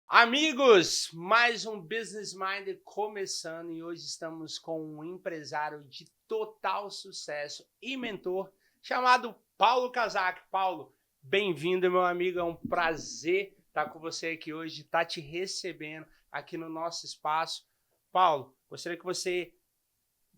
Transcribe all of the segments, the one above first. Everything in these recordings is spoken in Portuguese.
Amigos, mais um Business Mind começando e hoje estamos com um empresário de total sucesso e mentor chamado Paulo Casac. Paulo, bem-vindo, meu amigo. É um prazer estar com você aqui hoje, estar te recebendo aqui no nosso espaço. Paulo, gostaria que você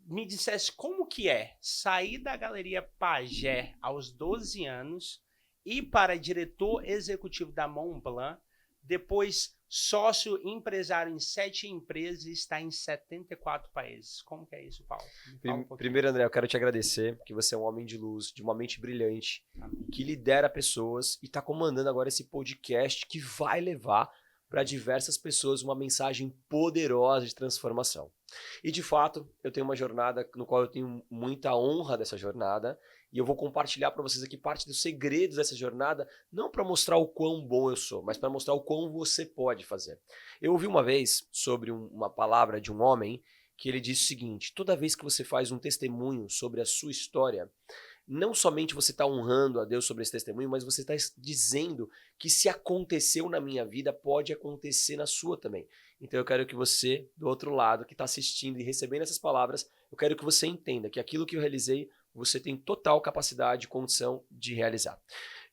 me dissesse como que é sair da Galeria Pagé aos 12 anos, ir para diretor executivo da Montblanc, depois sócio empresário em 7 empresas e está em 74 países. Como que é isso, Paulo? Me fala um pouquinho. Primeiro, André, eu quero te agradecer, porque você é um homem de luz, de uma mente brilhante, que lidera pessoas e está comandando agora esse podcast que vai levar para diversas pessoas uma mensagem poderosa de transformação. E de fato, eu tenho uma jornada no qual eu tenho muita honra dessa jornada e eu vou compartilhar para vocês aqui parte dos segredos dessa jornada, não para mostrar o quão bom eu sou, mas para mostrar o quão você pode fazer. Eu ouvi uma vez sobre uma palavra de um homem que ele disse o seguinte: toda vez que você faz um testemunho sobre a sua história, não somente você está honrando a Deus sobre esse testemunho, mas você está dizendo que se aconteceu na minha vida, pode acontecer na sua também. Então eu quero que você, do outro lado, que está assistindo e recebendo essas palavras, eu quero que você entenda que aquilo que eu realizei, você tem total capacidade e condição de realizar.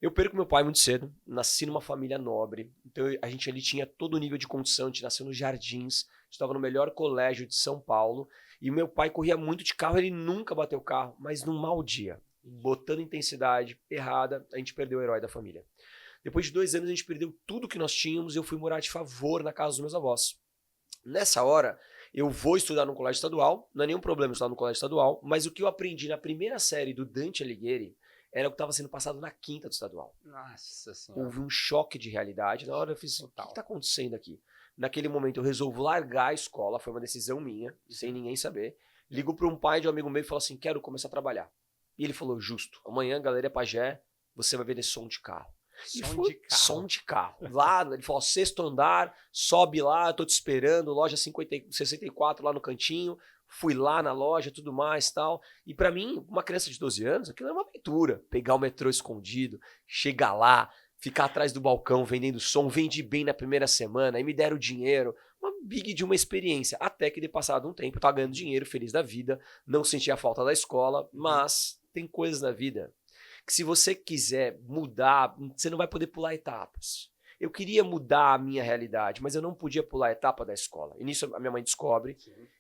Eu perco meu pai muito cedo, nasci numa família nobre, então a gente ali tinha todo o nível de condição, a gente nasceu nos Jardins, estava no melhor colégio de São Paulo, e meu pai corria muito de carro, ele nunca bateu carro, mas num mau dia, botando intensidade errada, a gente perdeu o herói da família. Depois de 2 anos a gente perdeu tudo que nós tínhamos e eu fui morar de favor na casa dos meus avós. Nessa hora, eu vou estudar no colégio estadual, não é nenhum problema estudar no colégio estadual, mas o que eu aprendi na primeira série do Dante Alighieri era o que estava sendo passado na quinta do estadual. Nossa Senhora. Houve um choque de realidade. Na hora eu fiz, o que está acontecendo aqui? Naquele momento eu resolvo largar a escola, foi uma decisão minha, sem ninguém saber. Ligo para um pai de um amigo meu e falo assim, quero começar a trabalhar. E ele falou, justo, amanhã, Galeria Pagé, você vai vender som de carro. Som de carro. Som de carro. Lá, ele falou, sexto andar, sobe lá, eu tô te esperando, loja 64 lá no cantinho. Fui lá na loja, tudo mais tal. E pra mim, uma criança de 12 anos, aquilo é uma aventura. Pegar o metrô escondido, chegar lá, ficar atrás do balcão vendendo som, vendi bem na primeira semana, aí me deram dinheiro. Uma big de uma experiência. Até que de passado um tempo, eu tava ganhando dinheiro, feliz da vida, não sentia a falta da escola, mas tem coisas na vida que se você quiser mudar, você não vai poder pular etapas. Eu queria mudar a minha realidade, mas eu não podia pular a etapa da escola. E nisso a minha mãe descobre,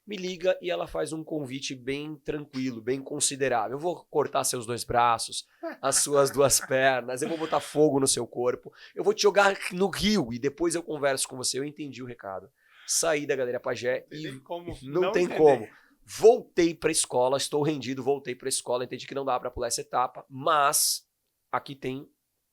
me liga e ela faz um convite bem tranquilo, bem considerável. Eu vou cortar seus 2 braços, as suas 2 pernas, eu vou botar fogo no seu corpo, eu vou te jogar no rio e depois eu converso com você. Eu entendi o recado. Saí da Galeria Pagé e não tem como. Voltei para a escola, estou rendido, voltei para a escola, entendi que não dá para pular essa etapa, mas aqui tem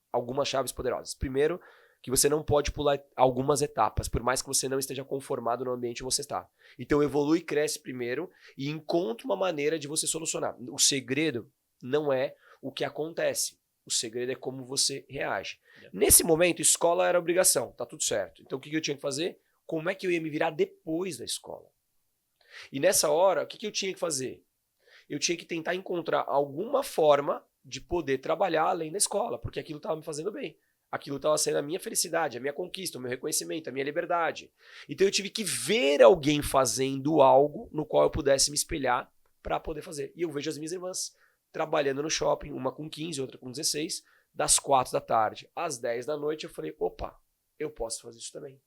algumas chaves poderosas. Primeiro, que você não pode pular algumas etapas, por mais que você não esteja conformado no ambiente onde você está. Então evolui e cresce primeiro e encontra uma maneira de você solucionar. O segredo não é o que acontece, o segredo é como você reage. Nesse momento, escola era obrigação, tá tudo certo. Então o que eu tinha que fazer? Como é que eu ia me virar depois da escola? E nessa hora, o que eu tinha que fazer? Eu tinha que tentar encontrar alguma forma de poder trabalhar além da escola, porque aquilo estava me fazendo bem. Aquilo estava sendo a minha felicidade, a minha conquista, o meu reconhecimento, a minha liberdade. Então eu tive que ver alguém fazendo algo no qual eu pudesse me espelhar para poder fazer. E eu vejo as minhas irmãs trabalhando no shopping, uma com 15, outra com 16, das 4 da tarde às 10 da noite. Eu falei, opa, eu posso fazer isso também.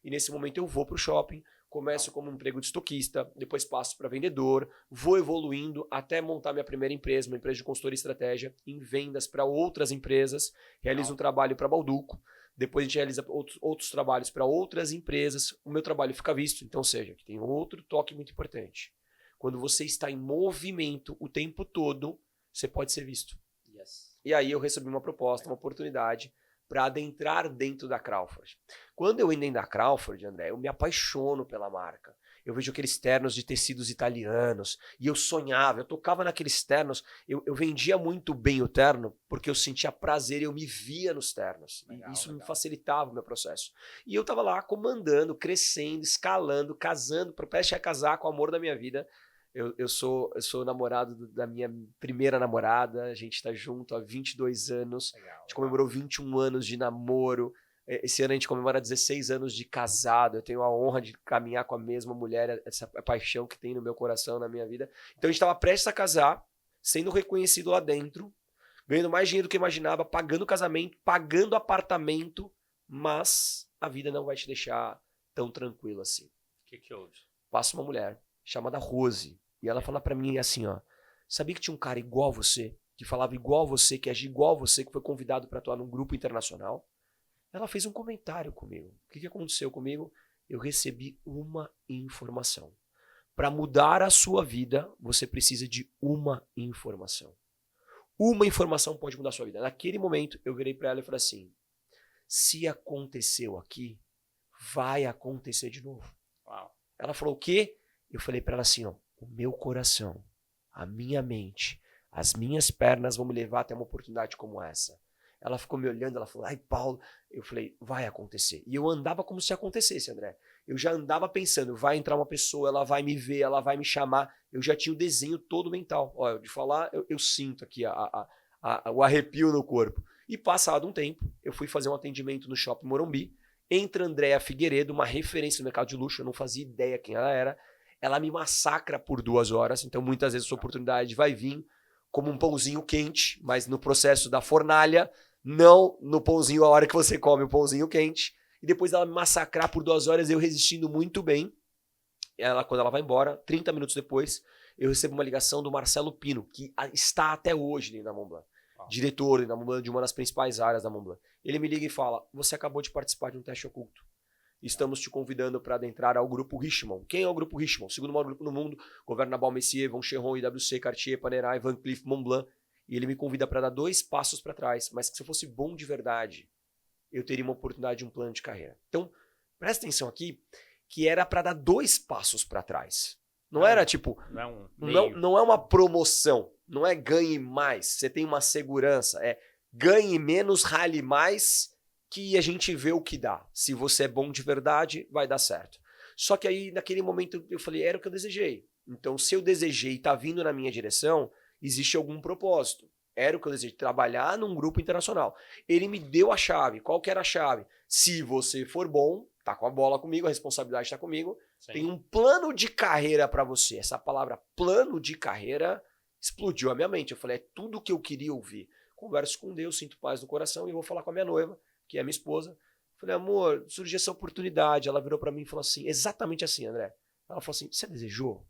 E nesse momento eu vou para o shopping, começo como um emprego de estoquista, depois passo para vendedor, vou evoluindo até montar minha primeira empresa, uma empresa de consultoria e estratégia, em vendas para outras empresas, realizo um trabalho para Balduco, depois a gente realiza outros trabalhos para outras empresas, o meu trabalho fica visto, então, ou seja, que tem outro toque muito importante. Quando você está em movimento o tempo todo, você pode ser visto. E aí eu recebi uma proposta, uma oportunidade para adentrar dentro da Crawford. Quando eu entrei na Crawford, André, eu me apaixono pela marca. Eu vejo aqueles ternos de tecidos italianos e eu sonhava, eu tocava naqueles ternos, eu vendia muito bem o terno porque eu sentia prazer e eu me via nos ternos. Legal, e isso me facilitava o meu processo. E eu estava lá comandando, crescendo, escalando, casando, prestes a casar com o amor da minha vida. Eu sou namorado da minha primeira namorada, a gente está junto há 22 anos, legal, a gente comemorou 21 anos de namoro, Esse ano a gente comemora 16 anos de casado. Eu tenho a honra de caminhar com a mesma mulher, essa paixão que tem no meu coração, na minha vida. Então a gente estava prestes a casar, sendo reconhecido lá dentro, ganhando mais dinheiro do que eu imaginava, pagando casamento, pagando apartamento, mas a vida não vai te deixar tão tranquilo assim. O que houve? Passa uma mulher chamada Rose e ela fala pra mim assim, ó, sabia que tinha um cara igual a você, que falava igual a você, que agia igual a você, que foi convidado para atuar num grupo internacional? Ela fez um comentário comigo. O que aconteceu comigo? Eu recebi uma informação. Para mudar a sua vida, você precisa de uma informação. Uma informação pode mudar a sua vida. Naquele momento, eu virei para ela e falei assim, se aconteceu aqui, vai acontecer de novo. Uau. Ela falou o quê? Eu falei para ela assim, ó, o meu coração, a minha mente, as minhas pernas vão me levar até uma oportunidade como essa. Ela ficou me olhando, ela falou, ai, Paulo. Eu falei, vai acontecer. E eu andava como se acontecesse, André. Eu já andava pensando, vai entrar uma pessoa, ela vai me ver, ela vai me chamar. Eu já tinha o desenho todo mental. Olha, de falar, eu sinto aqui o arrepio no corpo. E passado um tempo, eu fui fazer um atendimento no Shopping Morumbi. Entra Andréa Figueiredo, uma referência no mercado de luxo, eu não fazia ideia quem ela era. Ela me massacra por 2 horas, então muitas vezes a sua oportunidade vai vir como um pãozinho quente, mas no processo da fornalha, não no pãozinho a hora que você come o pãozinho quente. E depois dela me massacrar por 2 horas, eu resistindo muito bem. Quando ela vai embora, 30 minutos depois, eu recebo uma ligação do Marcelo Pino, que está até hoje dentro da Montblanc. Diretor dentro da Montblanc, de uma das principais áreas da Montblanc. Ele me liga e fala, você acabou de participar de um teste oculto. Estamos te convidando para adentrar ao Grupo Richemont. Quem é o Grupo Richemont? O segundo maior grupo no mundo, governa Baume & Mercier, Von Cheron, IWC, Cartier, Panerai, Van Cleef, Montblanc. E ele me convida para dar 2 passos para trás, mas que se eu fosse bom de verdade, eu teria uma oportunidade de um plano de carreira. Então, presta atenção aqui, que era para dar 2 passos para trás. Não era tipo, não é uma promoção, não é ganhe mais, você tem uma segurança, é ganhe menos, rale mais, que a gente vê o que dá. Se você é bom de verdade, vai dar certo. Só que aí, naquele momento, eu falei, era o que eu desejei. Então, se eu desejei e tá vindo na minha direção, existe algum propósito. Era o que eu desejei, trabalhar num grupo internacional. Ele me deu a chave. Qual que era a chave? Se você for bom, tá com a bola comigo, a responsabilidade tá comigo, sim, tem um plano de carreira para você. Essa palavra plano de carreira explodiu a minha mente. Eu falei, é tudo que eu queria ouvir. Converso com Deus, sinto paz no coração e vou falar com a minha noiva, que é minha esposa. Falei, amor, surgiu essa oportunidade. Ela virou para mim e falou assim, exatamente assim, André. Ela falou assim, você desejou?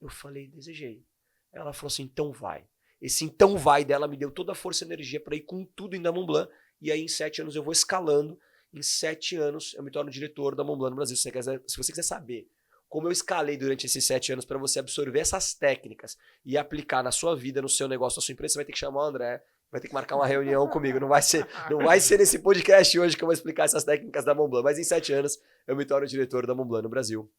Eu falei, desejei. Ela falou assim, então vai. Esse então vai dela me deu toda a força e energia para ir com tudo em da Montblanc. E aí em 7 anos eu vou escalando. Em 7 anos eu me torno diretor da Montblanc no Brasil. Se você quiser saber como eu escalei durante esses 7 anos para você absorver essas técnicas e aplicar na sua vida, no seu negócio, na sua empresa, você vai ter que chamar o André, vai ter que marcar uma reunião comigo. Não vai ser nesse podcast hoje que eu vou explicar essas técnicas da Montblanc. Mas em 7 anos eu me torno diretor da Montblanc no Brasil.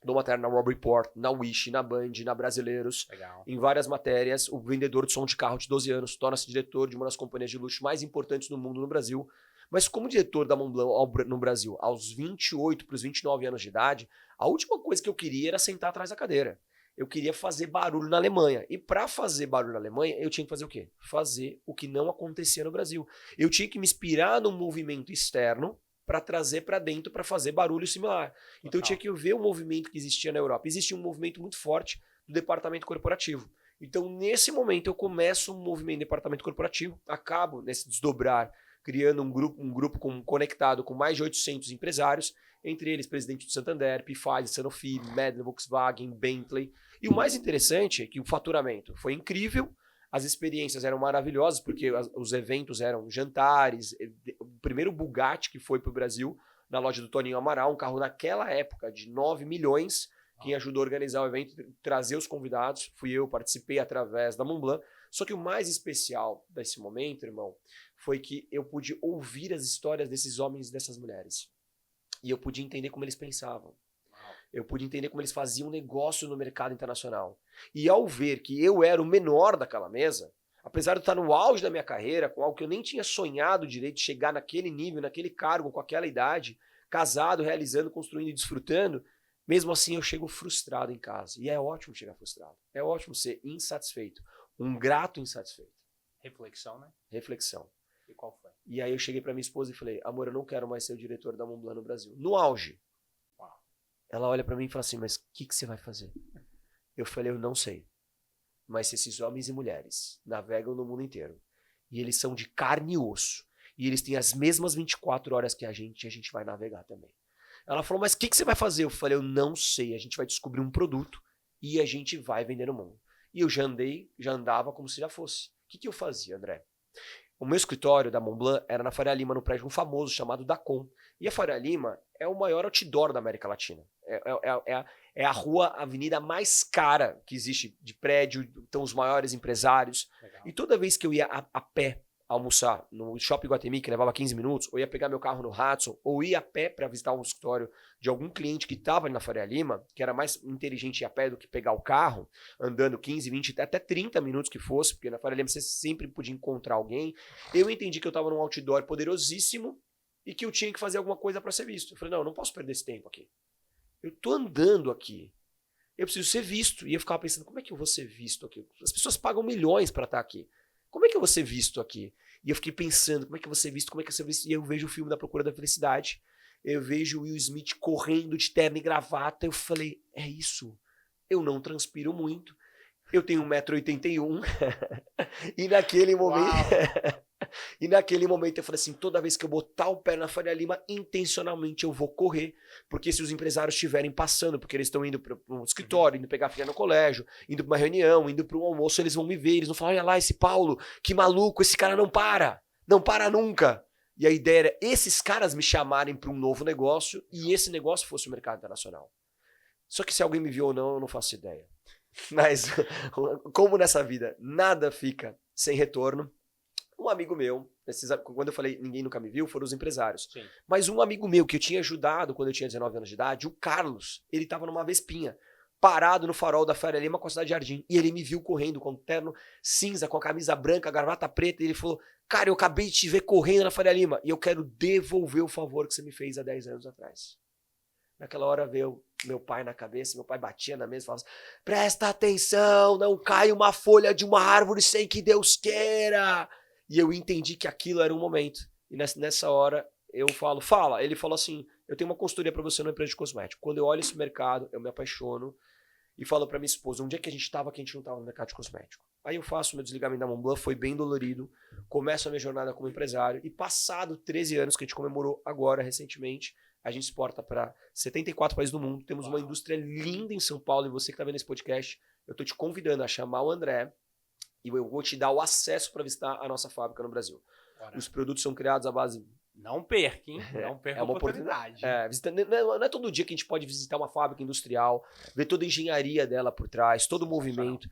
Dou matéria na Robb Report, na Wish, na Band, na Brasileiros. Legal. Em várias matérias. O vendedor de som de carro de 12 anos torna-se diretor de uma das companhias de luxo mais importantes do mundo no Brasil. Mas como diretor da Montblanc no Brasil, aos 28 para os 29 anos de idade, a última coisa que eu queria era sentar atrás da cadeira. Eu queria fazer barulho na Alemanha. E para fazer barulho na Alemanha, eu tinha que fazer o quê? Fazer o que não acontecia no Brasil. Eu tinha que me inspirar no movimento externo para trazer para dentro para fazer barulho similar. Então eu tinha que ver o movimento que existia na Europa. Existia um movimento muito forte do departamento corporativo. Então nesse momento eu começo um movimento de departamento corporativo, acabo nesse desdobrar, criando um grupo conectado com mais de 800 empresários, entre eles presidente do Santander, Pfizer, Sanofi, Medley, Volkswagen, Bentley. E o mais interessante é que o faturamento foi incrível. As experiências eram maravilhosas, porque os eventos eram jantares. O primeiro Bugatti que foi para o Brasil, na loja do Toninho Amaral, um carro naquela época de 9 milhões, quem ajudou a organizar o evento, trazer os convidados, fui eu, participei através da Montblanc. Só que o mais especial desse momento, irmão, foi que eu pude ouvir as histórias desses homens e dessas mulheres. E eu pude entender como eles pensavam. Eu pude entender como eles faziam negócio no mercado internacional. E ao ver que eu era o menor daquela mesa, apesar de estar no auge da minha carreira, com algo que eu nem tinha sonhado direito de chegar naquele nível, naquele cargo, com aquela idade, casado, realizando, construindo e desfrutando, mesmo assim eu chego frustrado em casa. E é ótimo chegar frustrado. É ótimo ser insatisfeito. Um grato insatisfeito. Reflexão, né? Reflexão. E qual foi? E aí eu cheguei pra minha esposa e falei, amor, eu não quero mais ser o diretor da Montblanc no Brasil. No auge. Uau. Ela olha pra mim e fala assim, mas o que você vai fazer? Eu falei, eu não sei. Mas se esses homens e mulheres navegam no mundo inteiro, e eles são de carne e osso, e eles têm as mesmas 24 horas que a gente vai navegar também. Ela falou, mas o que você vai fazer? Eu falei, eu não sei, a gente vai descobrir um produto e a gente vai vender no mundo. E eu já andava como se já fosse. O que eu fazia, André? O meu escritório da Montblanc era na Faria Lima, no prédio um famoso chamado Dacom. E a Faria Lima é o maior outdoor da América Latina. É a avenida mais cara que existe de prédio, estão os maiores empresários. Legal. E toda vez que eu ia a pé almoçar no Shopping Guatemi, que levava 15 minutos, ou ia pegar meu carro no Hudson, ou ia a pé para visitar um escritório de algum cliente que estava na Faria Lima, que era mais inteligente ir a pé do que pegar o carro, andando 15, 20, até 30 minutos que fosse, porque na Faria Lima você sempre podia encontrar alguém, eu entendi que eu estava num outdoor poderosíssimo e que eu tinha que fazer alguma coisa para ser visto. Eu falei, não, eu não posso perder esse tempo aqui. Eu tô andando aqui. Eu preciso ser visto. E eu ficava pensando, como é que eu vou ser visto aqui? As pessoas pagam milhões para estar aqui. Como é que eu vou ser visto aqui? E eu fiquei pensando, como é que eu vou ser visto? Como é que eu vou ser visto? E eu vejo o filme da Procura da Felicidade. Eu vejo o Will Smith correndo de terno e gravata. Eu falei, é isso. Eu não transpiro muito. Eu tenho 1,81 m. E naquele momento... E naquele momento eu falei assim, toda vez que eu botar o pé na Faria Lima, intencionalmente eu vou correr, porque se os empresários estiverem passando, porque eles estão indo para um escritório, indo pegar a filha no colégio, indo para uma reunião, indo para um almoço, eles vão me ver, eles vão falar, olha lá esse Paulo, que maluco, esse cara não para nunca. E a ideia era esses caras me chamarem para um novo negócio e esse negócio fosse o mercado internacional. Só que se alguém me viu ou não, eu não faço ideia. Mas como nessa vida nada fica sem retorno, um amigo meu, quando eu falei ninguém nunca me viu, foram os empresários. Sim. Mas um amigo meu que eu tinha ajudado quando eu tinha 19 anos de idade, o Carlos, ele estava numa Vespinha, parado no farol da Faria Lima com a Cidade Jardim. E ele me viu correndo com um terno cinza, com a camisa branca, a gravata preta. E ele falou, cara, eu acabei de te ver correndo na Faria Lima e eu quero devolver o favor que você me fez há 10 anos atrás. Naquela hora veio meu pai na cabeça, meu pai batia na mesa e falava assim, presta atenção, não cai uma folha de uma árvore sem que Deus queira. E eu entendi que aquilo era um momento. E nessa hora eu falo, fala. Ele falou assim, eu tenho uma consultoria para você numa empresa de cosmético. Quando eu olho esse mercado, eu me apaixono e falo para minha esposa, onde é que a gente estava que a gente não estava no mercado de cosmético? Aí eu faço meu desligamento da Montblanc, foi bem dolorido, começo a minha jornada como empresário e passado 13 anos que a gente comemorou agora, recentemente, a gente exporta para 74 países do mundo, temos uma indústria linda em São Paulo e você que está vendo esse podcast, eu estou te convidando a chamar o André e eu vou te dar o acesso para visitar a nossa fábrica no Brasil. Bora. Os produtos são criados à base... Não perca, hein? Não perca é uma oportunidade. Não é todo dia que a gente pode visitar uma fábrica industrial, ver toda a engenharia dela por trás, todo o movimento,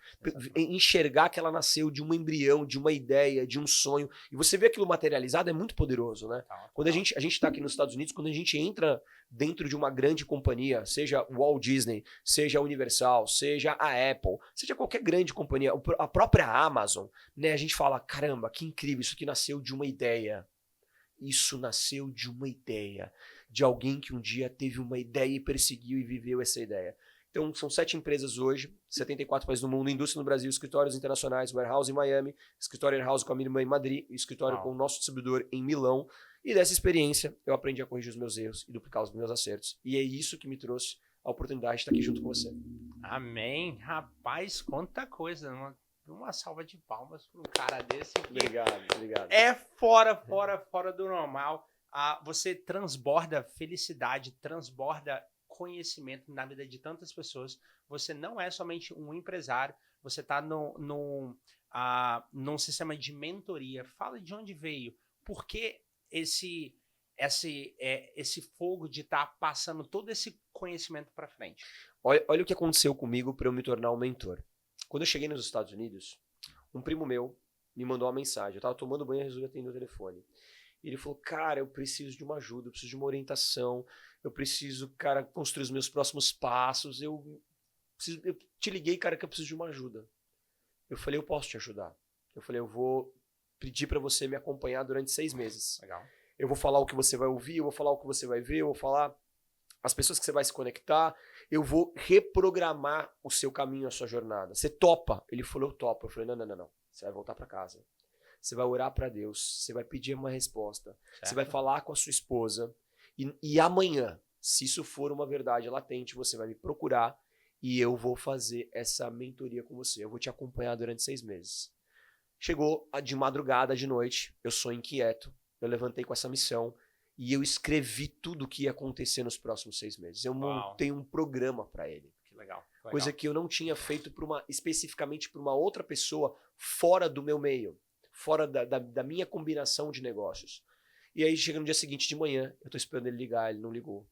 enxergar que ela nasceu de um embrião, de uma ideia, de um sonho. E você vê aquilo materializado, é muito poderoso, né? Quando a gente está aqui nos Estados Unidos, quando a gente entra dentro de uma grande companhia, seja o Walt Disney, seja a Universal, seja a Apple, seja qualquer grande companhia, a própria Amazon, né? A gente fala, caramba, que incrível, isso aqui nasceu de uma ideia. Isso nasceu de uma ideia, de alguém que um dia teve uma ideia e perseguiu e viveu essa ideia. Então, são 7 empresas hoje, 74 países do mundo, indústria no Brasil, escritórios internacionais, warehouse em Miami, escritório warehouse com a minha irmã em Madrid, escritório com o nosso distribuidor em Milão. E dessa experiência, eu aprendi a corrigir os meus erros e duplicar os meus acertos. E é isso que me trouxe a oportunidade de estar aqui junto com você. Amém. Rapaz, quanta coisa, uma salva de palmas para um cara desse. Obrigado. É fora do normal. Você transborda felicidade, transborda conhecimento na vida de tantas pessoas. Você não é somente um empresário, você está num sistema de mentoria. Fala de onde veio, por que esse fogo de estar passando todo esse conhecimento para frente. Olha o que aconteceu comigo para eu me tornar um mentor. Quando eu cheguei nos Estados Unidos, um primo meu me mandou uma mensagem. Eu estava tomando banho e resolvi atender o telefone. E ele falou, cara, eu preciso de uma ajuda, eu preciso de uma orientação, eu preciso, cara, construir os meus próximos passos. Eu te liguei, cara, que eu preciso de uma ajuda. Eu falei, eu posso te ajudar. Eu falei, eu vou pedir para você me acompanhar durante 6 meses. Legal. Eu vou falar o que você vai ouvir, eu vou falar o que você vai ver, eu vou falar as pessoas que você vai se conectar, eu vou reprogramar o seu caminho, a sua jornada. Você topa? Ele falou, eu topo. Eu falei, não. Você vai voltar para casa. você vai orar para Deus, você vai pedir uma resposta, Certo. você vai falar com a sua esposa e amanhã, se isso for uma verdade latente, você vai me procurar e eu vou fazer essa mentoria com você. Eu vou te acompanhar durante 6 meses. Chegou de madrugada, de noite, eu sou inquieto, eu levantei com essa missão e eu escrevi tudo o que ia acontecer nos próximos 6 meses. Eu montei um programa para ele. Que legal. Coisa que eu não tinha feito especificamente para uma outra pessoa fora do meu meio, fora da minha combinação de negócios. E aí chega no dia seguinte de manhã, eu tô esperando ele ligar, ele não ligou.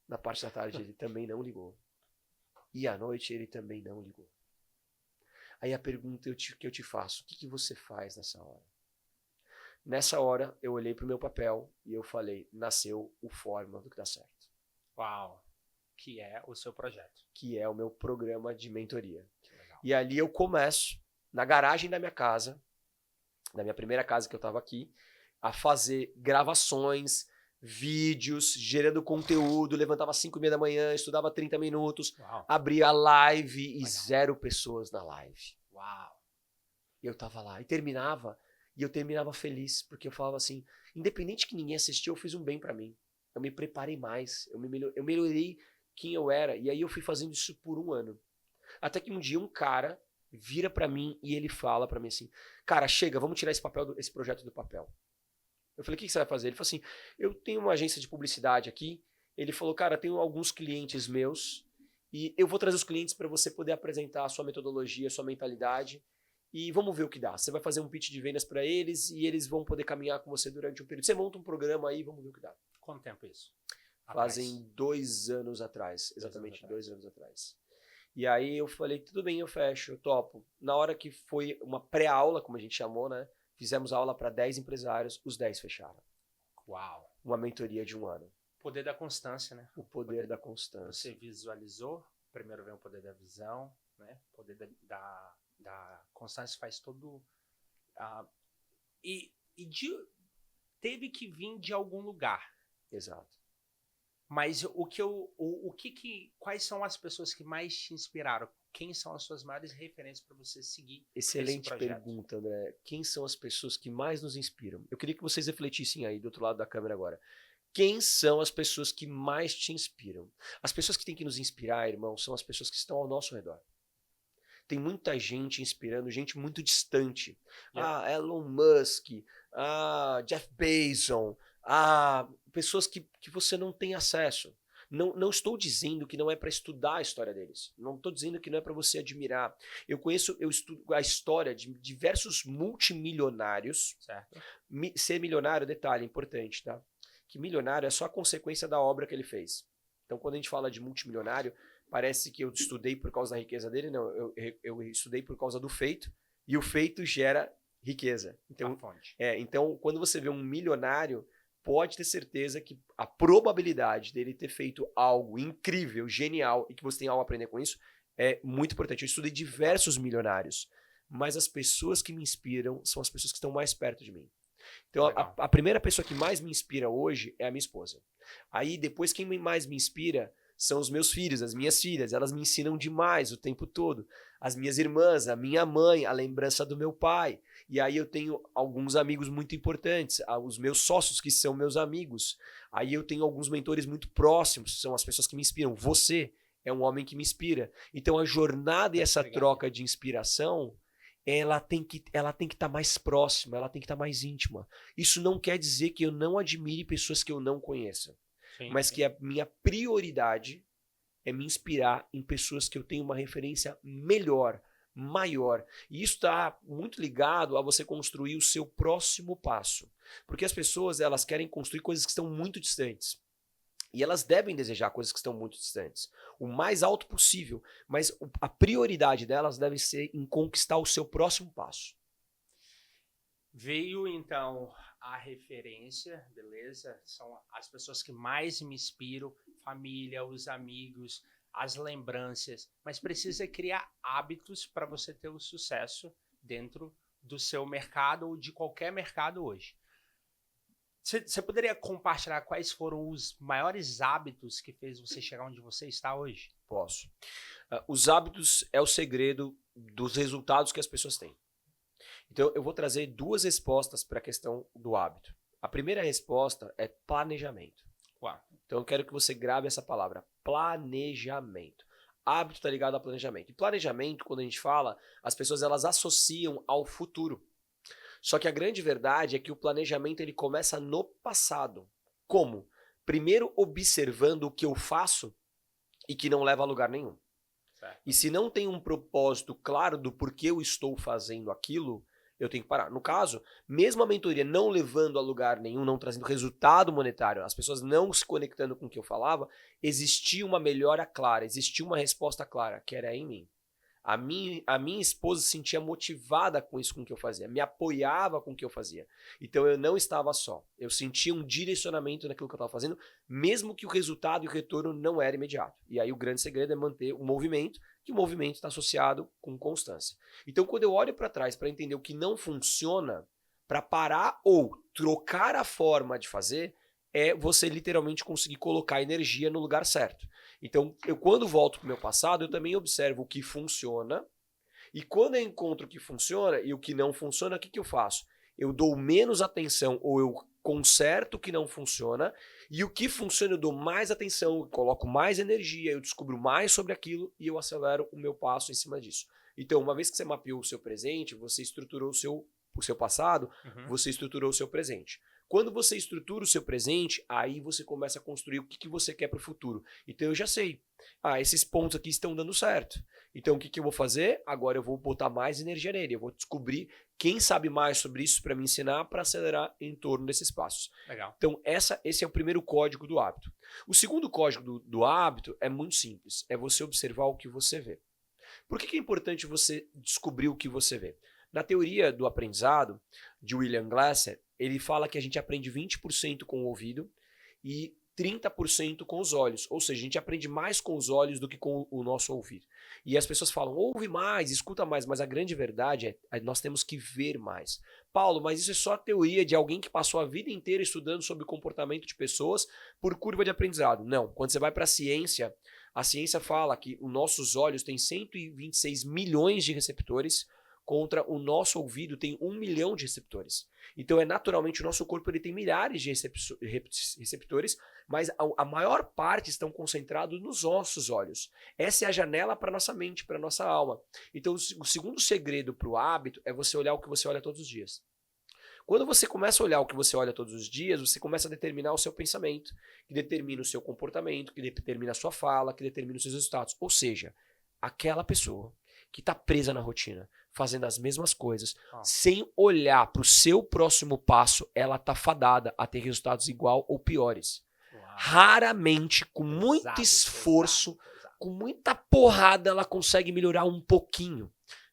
Na parte da tarde ele também não ligou. E à noite ele também não ligou. Aí a pergunta que eu te faço, o que você faz nessa hora? Nessa hora eu olhei pro meu papel e eu falei, nasceu o Fórmula do que dá certo. Uau! Que é o seu projeto. Que é o meu programa de mentoria. Que legal. E ali eu começo, na garagem da minha casa, da minha primeira casa que eu estava aqui, a fazer gravações, vídeos, gerando conteúdo, levantava às 5h30 da manhã, estudava 30 minutos, Uau. abria live e Legal. 0 pessoas na live. Uau! E eu tava lá, e eu terminava feliz, porque eu falava assim, independente que ninguém assistiu, eu fiz um bem para mim. Eu me preparei mais, eu melhorei quem eu era, e aí eu fui fazendo isso por 1 ano. Até que um dia um cara vira pra mim e ele fala pra mim assim, cara, chega, vamos tirar esse projeto do papel. Eu falei, o que você vai fazer? Ele falou assim, eu tenho uma agência de publicidade aqui. Ele falou, cara, tenho alguns clientes meus e eu vou trazer os clientes para você poder apresentar a sua metodologia, a sua mentalidade e vamos ver o que dá. Você vai fazer um pitch de vendas para eles e eles vão poder caminhar com você durante um período. Você monta um programa aí, vamos ver o que dá. Quanto tempo isso? Fazem 2 anos atrás, exatamente 2 anos atrás. E aí eu falei, tudo bem, eu fecho, eu topo. Na hora que foi uma pré-aula, como a gente chamou, né? Fizemos aula para 10 empresários, os 10 fecharam. Uau! Uma mentoria de 1 ano. O poder da constância, né? O poder da constância. Você visualizou, primeiro vem o poder da visão, né? O poder da constância faz todo... teve que vir de algum lugar. Exato. Mas quais são as pessoas que mais te inspiraram? Quem são as suas maiores referências para você seguir? Excelente pergunta, André. Quem são as pessoas que mais nos inspiram? Eu queria que vocês refletissem aí do outro lado da câmera agora. Quem são as pessoas que mais te inspiram? As pessoas que têm que nos inspirar, irmão, são as pessoas que estão ao nosso redor. Tem muita gente inspirando, gente muito distante. Yeah. Elon Musk, Jeff Bezos, pessoas que você não tem acesso. Não estou dizendo que não é para estudar a história deles. Não estou dizendo que não é para você admirar. Eu estudo a história de diversos multimilionários. Certo. Ser milionário, detalhe importante, tá? Que milionário é só a consequência da obra que ele fez. Então, quando a gente fala de multimilionário, parece que eu estudei por causa da riqueza dele. Não, eu estudei por causa do feito. E o feito gera riqueza. Então, quando você vê um milionário, pode ter certeza que a probabilidade dele ter feito algo incrível, genial, e que você tem algo a aprender com isso, é muito importante. Eu estudei diversos milionários, mas as pessoas que me inspiram são as pessoas que estão mais perto de mim. Então, a primeira pessoa que mais me inspira hoje é a minha esposa. Aí, depois, quem mais me inspira são os meus filhos, as minhas filhas. Elas me ensinam demais o tempo todo. As minhas irmãs, a minha mãe, a lembrança do meu pai. E aí eu tenho alguns amigos muito importantes, os meus sócios que são meus amigos. Aí eu tenho alguns mentores muito próximos, são as pessoas que me inspiram. Você é um homem que me inspira. Então a jornada e essa troca de inspiração, ela tem que estar mais próxima, ela tem que estar mais íntima. Isso não quer dizer que eu não admire pessoas que eu não conheça. Sim, mas que a minha prioridade é me inspirar em pessoas que eu tenho uma referência melhor, maior. E isso está muito ligado a você construir o seu próximo passo. Porque as pessoas, elas querem construir coisas que estão muito distantes. E elas devem desejar coisas que estão muito distantes. O mais alto possível. Mas a prioridade delas deve ser em conquistar o seu próximo passo. Veio, então, a referência, beleza? São as pessoas que mais me inspiram, família, os amigos, as lembranças. Mas precisa criar hábitos para você ter o sucesso dentro do seu mercado ou de qualquer mercado hoje. Você poderia compartilhar quais foram os maiores hábitos que fez você chegar onde você está hoje? Posso. Os hábitos é o segredo dos resultados que as pessoas têm. Então, eu vou trazer 2 respostas para a questão do hábito. A primeira resposta é planejamento. Uau. Então, eu quero que você grave essa palavra, planejamento. Hábito está ligado a planejamento. E planejamento, quando a gente fala, as pessoas elas associam ao futuro. Só que a grande verdade é que o planejamento ele começa no passado. Como? Primeiro observando o que eu faço e que não leva a lugar nenhum. Certo. E se não tem um propósito claro do porquê eu estou fazendo aquilo, eu tenho que parar. No caso, mesmo a mentoria não levando a lugar nenhum, não trazendo resultado monetário, as pessoas não se conectando com o que eu falava, existia uma melhora clara, existia uma resposta clara, que era em mim. A minha esposa se sentia motivada com isso, com o que eu fazia, me apoiava com o que eu fazia. Então eu não estava só. Eu sentia um direcionamento naquilo que eu estava fazendo, mesmo que o resultado e o retorno não era imediato. E aí o grande segredo é manter o movimento, que o movimento está associado com constância. Então quando eu olho para trás para entender o que não funciona, para parar ou trocar a forma de fazer, é você literalmente conseguir colocar energia no lugar certo. Então, eu quando volto para o meu passado, eu também observo o que funciona. E quando eu encontro o que funciona e o que não funciona, o que eu faço? Eu dou menos atenção ou eu conserto o que não funciona. E o que funciona eu dou mais atenção, eu coloco mais energia, eu descubro mais sobre aquilo e eu acelero o meu passo em cima disso. Então, uma vez que você mapeou o seu presente, você estruturou o seu passado, você estruturou o seu presente. Quando você estrutura o seu presente, aí você começa a construir o que você quer para o futuro. Então eu já sei. Esses pontos aqui estão dando certo. Então o que eu vou fazer? Agora eu vou botar mais energia nele. Eu vou descobrir quem sabe mais sobre isso para me ensinar, para acelerar em torno desses passos. Legal. Então esse é o primeiro código do hábito. O segundo código do hábito é muito simples. É você observar o que você vê. Por que é importante você descobrir o que você vê? Na teoria do aprendizado, de William Glasser, ele fala que a gente aprende 20% com o ouvido e 30% com os olhos. Ou seja, a gente aprende mais com os olhos do que com o nosso ouvir. E as pessoas falam, ouve mais, escuta mais, mas a grande verdade é que nós temos que ver mais. Paulo, mas isso é só a teoria de alguém que passou a vida inteira estudando sobre o comportamento de pessoas por curva de aprendizado. Não, quando você vai para a ciência fala que os nossos olhos têm 126 milhões de receptores, contra o nosso ouvido tem 1 milhão de receptores. Então, naturalmente, o nosso corpo ele tem milhares de receptores, mas a maior parte estão concentrados nos nossos olhos. Essa é a janela para a nossa mente, para a nossa alma. Então, o segundo segredo para o hábito é você olhar o que você olha todos os dias. Quando você começa a olhar o que você olha todos os dias, você começa a determinar o seu pensamento, que determina o seu comportamento, que determina a sua fala, que determina os seus resultados. Ou seja, aquela pessoa que está presa na rotina, fazendo as mesmas coisas, sem olhar para o seu próximo passo, ela está fadada a ter resultados igual ou piores. Uau. Raramente, com muito esforço, com muita porrada, ela consegue melhorar um pouquinho.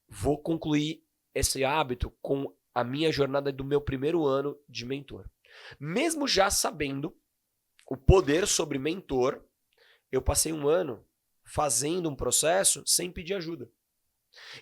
Vou concluir esse hábito com a minha jornada do meu primeiro ano de mentor. Mesmo já sabendo o poder sobre mentor, eu passei um ano fazendo um processo sem pedir ajuda.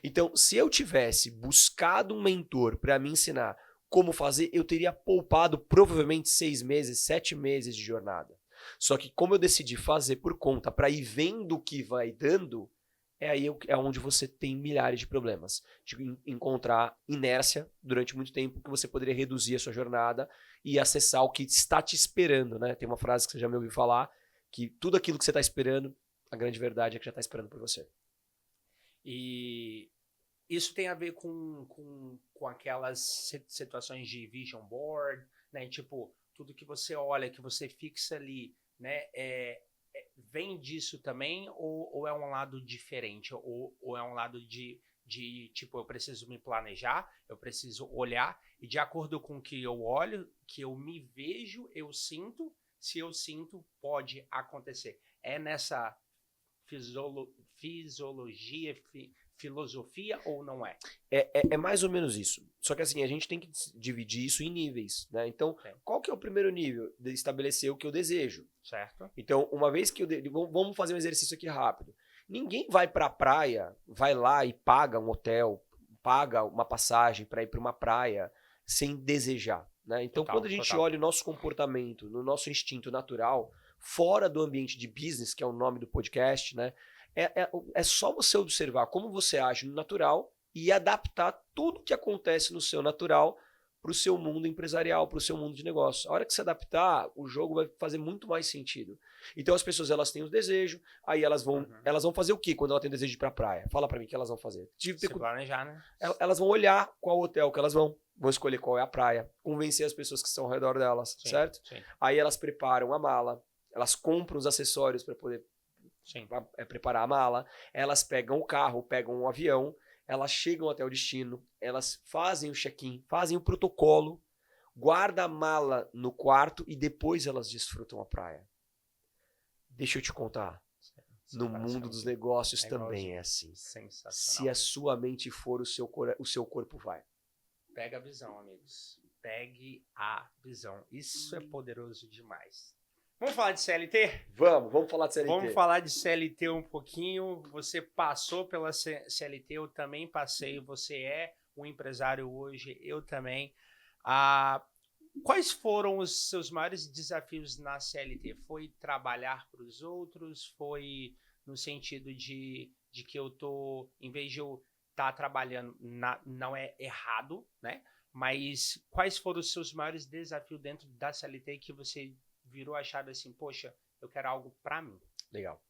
Então, se eu tivesse buscado um mentor para me ensinar como fazer, eu teria poupado provavelmente 6 meses, 7 meses de jornada. Só que como eu decidi fazer por conta para ir vendo o que vai dando, é onde você tem milhares de problemas. De encontrar inércia durante muito tempo, que você poderia reduzir a sua jornada e acessar o que está te esperando, né? Tem uma frase que você já me ouviu falar, que tudo aquilo que você está esperando, a grande verdade é que já está esperando por você. E isso tem a ver com aquelas situações de vision board, né? Tipo, tudo que você olha, que você fixa ali, né? Vem disso também ou é um lado diferente? Ou é um lado de tipo, eu preciso me planejar, eu preciso olhar e de acordo com o que eu olho, que eu me vejo, eu sinto, se eu sinto, pode acontecer. É nessa filosofia ou não é? É mais ou menos isso. Só que assim, a gente tem que dividir isso em níveis, né? Então, qual que é o primeiro nível? De estabelecer o que eu desejo. Certo. Então, uma vez que vamos fazer um exercício aqui rápido. Ninguém vai para a praia, vai lá e paga um hotel, paga uma passagem para ir para uma praia sem desejar, né? Então, quando a gente olha o nosso comportamento, no nosso instinto natural, fora do ambiente de business, que é o nome do podcast, né? É só você observar como você age no natural e adaptar tudo que acontece no seu natural para o seu mundo empresarial, para o seu mundo de negócio. A hora que se adaptar, o jogo vai fazer muito mais sentido. Então as pessoas elas têm os desejos, aí elas vão fazer o quê quando ela tem desejo de ir para a praia? Fala para mim o que elas vão fazer. Se planejar, né? Elas vão olhar qual hotel que elas vão escolher qual é a praia, convencer as pessoas que estão ao redor delas, Sim, certo? sim. Aí elas preparam a mala, elas compram os acessórios para poder preparar a mala, elas pegam o carro, pegam o avião, elas chegam até o destino, elas fazem o check-in, fazem o protocolo, guardam a mala no quarto e depois elas desfrutam a praia. Deixa eu te contar, no mundo dos negócios também é assim. Sensacional. Se a sua mente for, o seu corpo vai. Pega a visão, amigos. Pegue a visão. Isso é poderoso demais. Vamos falar de CLT? Vamos falar de CLT. Vamos falar de CLT um pouquinho. Você passou pela CLT, eu também passei. Você é um empresário hoje, eu também. Quais foram os seus maiores desafios na CLT? Foi trabalhar para os outros? Foi no sentido de que eu tô, em vez de eu estar trabalhando, não é errado, né? Mas quais foram os seus maiores desafios dentro da CLT que você virou a chave assim, poxa, eu quero algo para mim? Legal.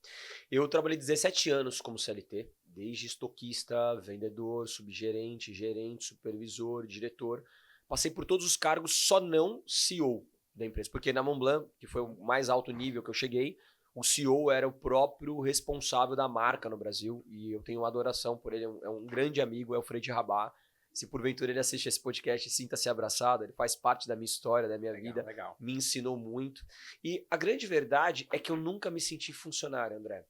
Eu trabalhei 17 anos como CLT, desde estoquista, vendedor, subgerente, gerente, supervisor, diretor. Passei por todos os cargos, só não CEO da empresa. Porque na Montblanc, que foi o mais alto nível que eu cheguei, o CEO era o próprio responsável da marca no Brasil. E eu tenho uma adoração por ele, é um grande amigo, é o Fred Rabat. Se porventura ele assiste esse podcast, sinta-se abraçado, ele faz parte da minha história, da minha vida, me ensinou muito. E a grande verdade é que eu nunca me senti funcionário, André.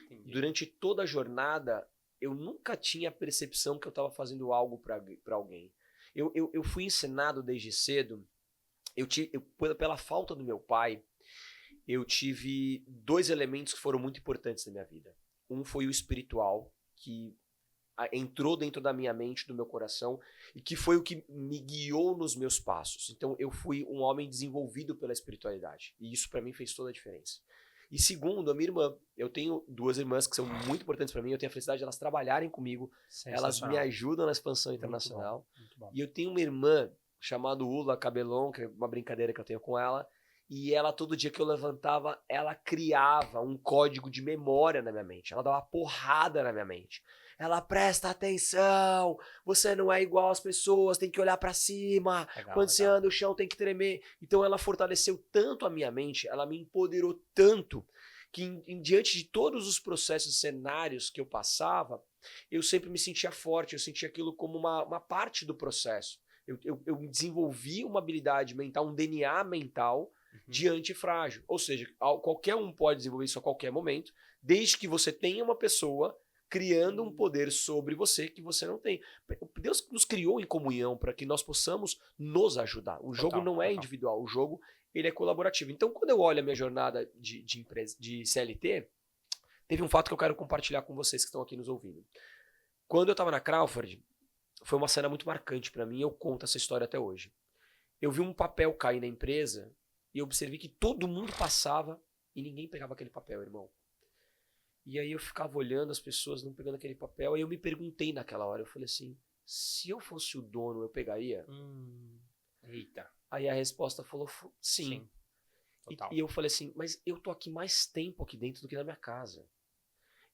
Entendi. Durante toda a jornada, eu nunca tinha a percepção que eu estava fazendo algo para alguém. Eu fui ensinado desde cedo, pela falta do meu pai, eu tive 2 elementos que foram muito importantes na minha vida. Um foi o espiritual, que entrou dentro da minha mente, do meu coração, e que foi o que me guiou nos meus passos. Então eu fui um homem desenvolvido pela espiritualidade, e isso para mim fez toda a diferença. E segundo, a minha irmã. Eu tenho 2 irmãs que são muito importantes para mim, eu tenho a felicidade de elas trabalharem comigo, elas me ajudam na expansão internacional. Muito bom. E eu tenho uma irmã chamada Ula Cabelon, que é uma brincadeira que eu tenho com ela, e ela, todo dia que eu levantava, ela criava um código de memória na minha mente, ela dava uma porrada na minha mente. Ela presta atenção, você não é igual às pessoas, tem que olhar pra cima, quando você anda o chão tem que tremer. Então ela fortaleceu tanto a minha mente, ela me empoderou tanto, que diante de todos os processos e cenários que eu passava, eu sempre me sentia forte, eu sentia aquilo como uma parte do processo. Eu desenvolvi uma habilidade mental, um DNA mental de antifrágil. Ou seja, qualquer um pode desenvolver isso a qualquer momento, desde que você tenha uma pessoa criando um poder sobre você que você não tem. Deus nos criou em comunhão para que nós possamos nos ajudar. O jogo não é individual, o jogo ele é colaborativo. Então, quando eu olho a minha jornada de CLT, teve um fato que eu quero compartilhar com vocês que estão aqui nos ouvindo. Quando eu estava na Crawford, foi uma cena muito marcante para mim, eu conto essa história até hoje. Eu vi um papel cair na empresa e eu observei que todo mundo passava e ninguém pegava aquele papel, irmão. E aí eu ficava olhando as pessoas não pegando aquele papel, aí eu me perguntei naquela hora, eu falei assim, se eu fosse o dono, eu pegaria? Eita. Aí a resposta falou, sim. E eu falei assim, mas eu tô aqui mais tempo aqui dentro do que na minha casa.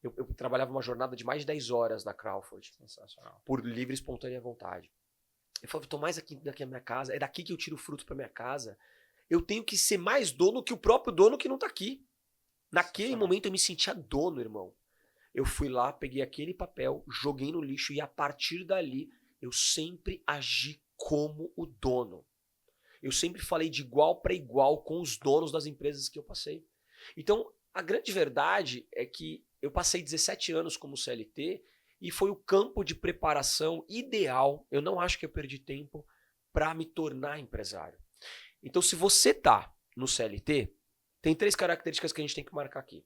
Eu trabalhava uma jornada de mais de 10 horas na Crawford. Sensacional. Por livre e espontânea vontade. Eu falei, eu tô mais aqui daqui na minha casa, é daqui que eu tiro o fruto pra minha casa. Eu tenho que ser mais dono que o próprio dono que não tá aqui. Naquele momento eu me sentia dono, irmão. Eu fui lá, peguei aquele papel, joguei no lixo e a partir dali eu sempre agi como o dono. Eu sempre falei de igual para igual com os donos das empresas que eu passei. Então, a grande verdade é que eu passei 17 anos como CLT e foi o campo de preparação ideal, eu não acho que eu perdi tempo, para me tornar empresário. Então, se você tá no CLT, tem 3 características que a gente tem que marcar aqui.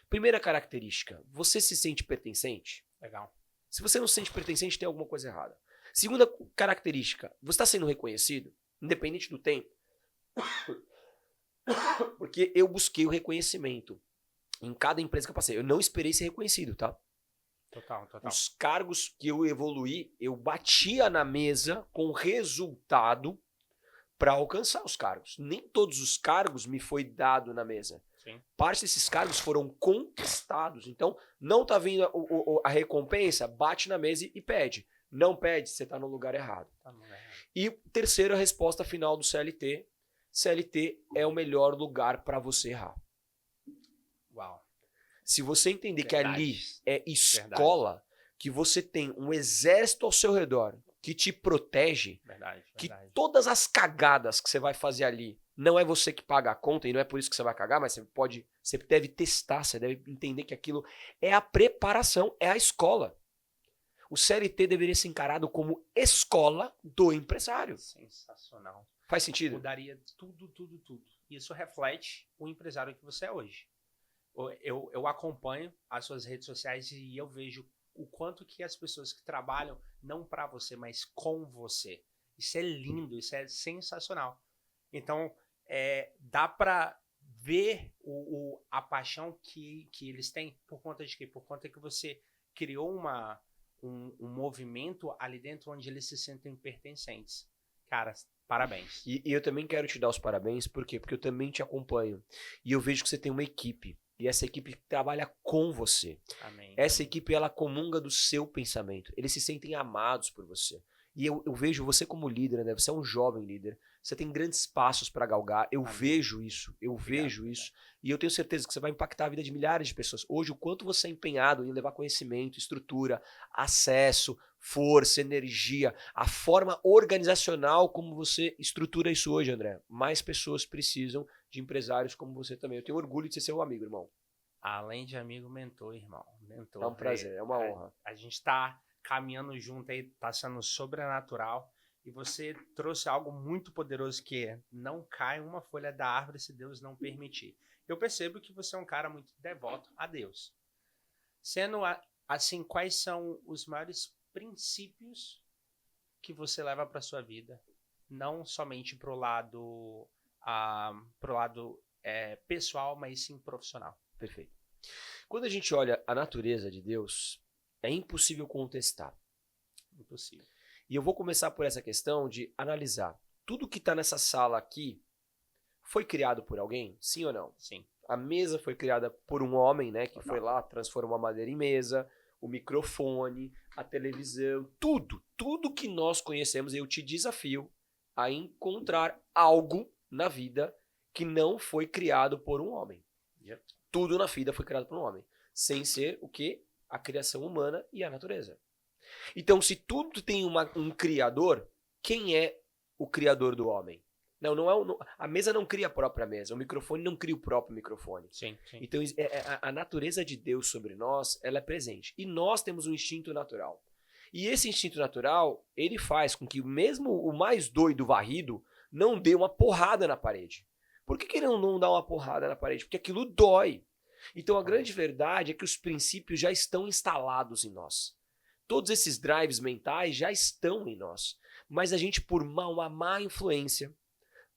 Primeira característica, você se sente pertencente? Legal. Se você não se sente pertencente, tem alguma coisa errada. Segunda característica, você está sendo reconhecido, independente do tempo? Porque eu busquei o reconhecimento em cada empresa que eu passei. Eu não esperei ser reconhecido, tá? Total. Os cargos que eu evoluí, eu batia na mesa com resultado para alcançar os cargos. Nem todos os cargos me foi dado na mesa. Sim. Parte desses cargos foram conquistados. Então, não tá vindo a recompensa, bate na mesa e pede. Não pede, você tá no lugar errado. E terceira resposta final do CLT. CLT é o melhor lugar para você errar. Uau. Se você entender que ali é escola, Verdade. que você tem um exército ao seu redor que te protege, Verdade. que todas as cagadas que você vai fazer ali, não é você que paga a conta e não é por isso que você vai cagar, mas você deve testar, você deve entender que aquilo é a preparação, é a escola. O CLT deveria ser encarado como escola do empresário. Sensacional. Faz sentido? Mudaria tudo. Isso reflete o empresário que você é hoje. Eu acompanho as suas redes sociais e eu vejo o quanto que as pessoas que trabalham não para você, mas com você. Isso é lindo, isso é sensacional. Então, dá para ver a paixão que eles têm por conta de quê? Por conta que você criou um movimento ali dentro onde eles se sentem pertencentes. Cara, parabéns. E eu também quero te dar os parabéns, por quê? Porque eu também te acompanho. E eu vejo que você tem uma equipe. E essa equipe trabalha com você. Amém. Essa equipe, ela comunga do seu pensamento. Eles se sentem amados por você. E eu vejo você como líder, né? Você é um jovem líder. Você tem grandes passos para galgar. Eu vejo isso. Vejo isso. E eu tenho certeza que você vai impactar a vida de milhares de pessoas. Hoje, o quanto você é empenhado em levar conhecimento, estrutura, acesso, força, energia, a forma organizacional como você estrutura isso hoje, André. Mais pessoas precisam de empresários como você também. Eu tenho orgulho de ser seu amigo, irmão. Além de amigo, mentor, irmão. Mentor. É um prazer, é uma honra. A gente tá caminhando junto aí, tá sendo sobrenatural. E você trouxe algo muito poderoso que é: não cai uma folha da árvore se Deus não permitir. Eu percebo que você é um cara muito devoto a Deus. Sendo assim, quais são os maiores princípios que você leva para sua vida? Não somente pro lado pessoal, mas sim profissional. Perfeito. Quando a gente olha a natureza de Deus, é impossível contestar. Impossível. E eu vou começar por essa questão de analisar. Tudo que está nessa sala aqui foi criado por alguém? Sim ou não? Sim. A mesa foi criada por um homem, né? Que foi lá, transformou a madeira em mesa, o microfone, a televisão, tudo que nós conhecemos. Eu te desafio a encontrar algo na vida que não foi criado por um homem. Tudo na vida foi criado por um homem. Sem ser o que? A criação humana e a natureza. Então, se tudo tem um criador, quem é o criador do homem? A mesa não cria a própria mesa, o microfone não cria o próprio microfone. Sim. Então, a natureza de Deus sobre nós, ela é presente. E nós temos um instinto natural. E esse instinto natural, ele faz com que mesmo o mais doido varrido não dê uma porrada na parede. Por que ele não dá uma porrada na parede? Porque aquilo dói. Então, a grande verdade é que os princípios já estão instalados em nós. Todos esses drives mentais já estão em nós. Mas a gente, por uma má influência,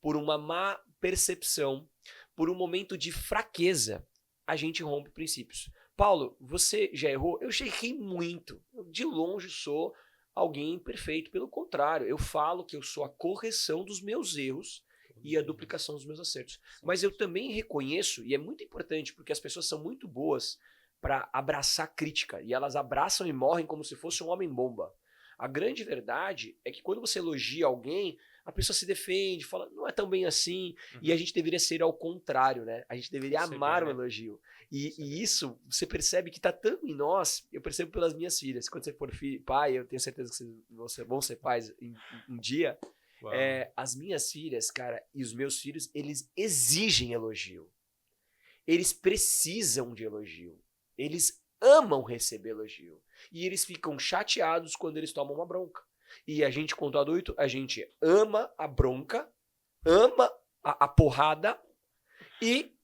por uma má percepção, por um momento de fraqueza, a gente rompe princípios. Paulo, você já errou? Eu já errei muito. Eu, de longe, sou alguém perfeito. Pelo contrário, eu falo que eu sou a correção dos meus erros e a duplicação dos meus acertos. Mas eu também reconheço, e é muito importante, porque as pessoas são muito boas para abraçar crítica, e elas abraçam e morrem como se fosse um homem-bomba. A grande verdade é que quando você elogia alguém, a pessoa se defende, fala, não é tão bem assim, e a gente deveria ser ao contrário, né? A gente deveria amar o elogio. E isso, você percebe que está tão em nós, eu percebo pelas minhas filhas. Quando você for pai, eu tenho certeza que vocês vão ser pais um dia. As minhas filhas, cara, e os meus filhos, eles exigem elogio. Eles precisam de elogio. Eles amam receber elogio. E eles ficam chateados quando eles tomam uma bronca. E a gente, quanto adulto, a gente ama a bronca, ama a porrada e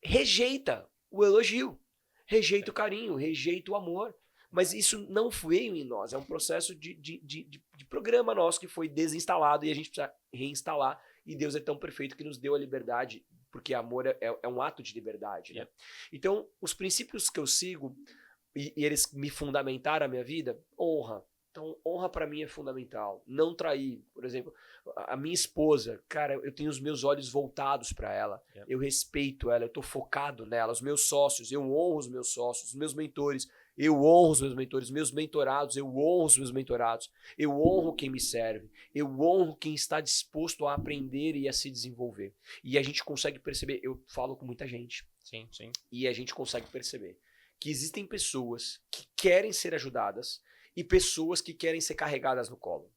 rejeita o elogio, rejeita o carinho, rejeita o amor. Mas isso não veio em nós, é um processo de programa nosso que foi desinstalado e a gente precisa reinstalar. E Deus é tão perfeito que nos deu a liberdade, porque amor é um ato de liberdade. Né? Então, os princípios que eu sigo, e eles me fundamentaram a minha vida, honra. Então, honra pra mim é fundamental. Não trair, por exemplo, a minha esposa, cara, eu tenho os meus olhos voltados pra ela. Yep. Eu respeito ela, eu tô focado nela. Os meus sócios, eu honro os meus sócios. Os meus mentores, eu honro os meus mentores. Meus mentorados, eu honro os meus mentorados. Eu honro quem me serve. Eu honro quem está disposto a aprender e a se desenvolver. E a gente consegue perceber, eu falo com muita gente. Sim. E a gente consegue perceber que existem pessoas que querem ser ajudadas e pessoas que querem ser carregadas no colo.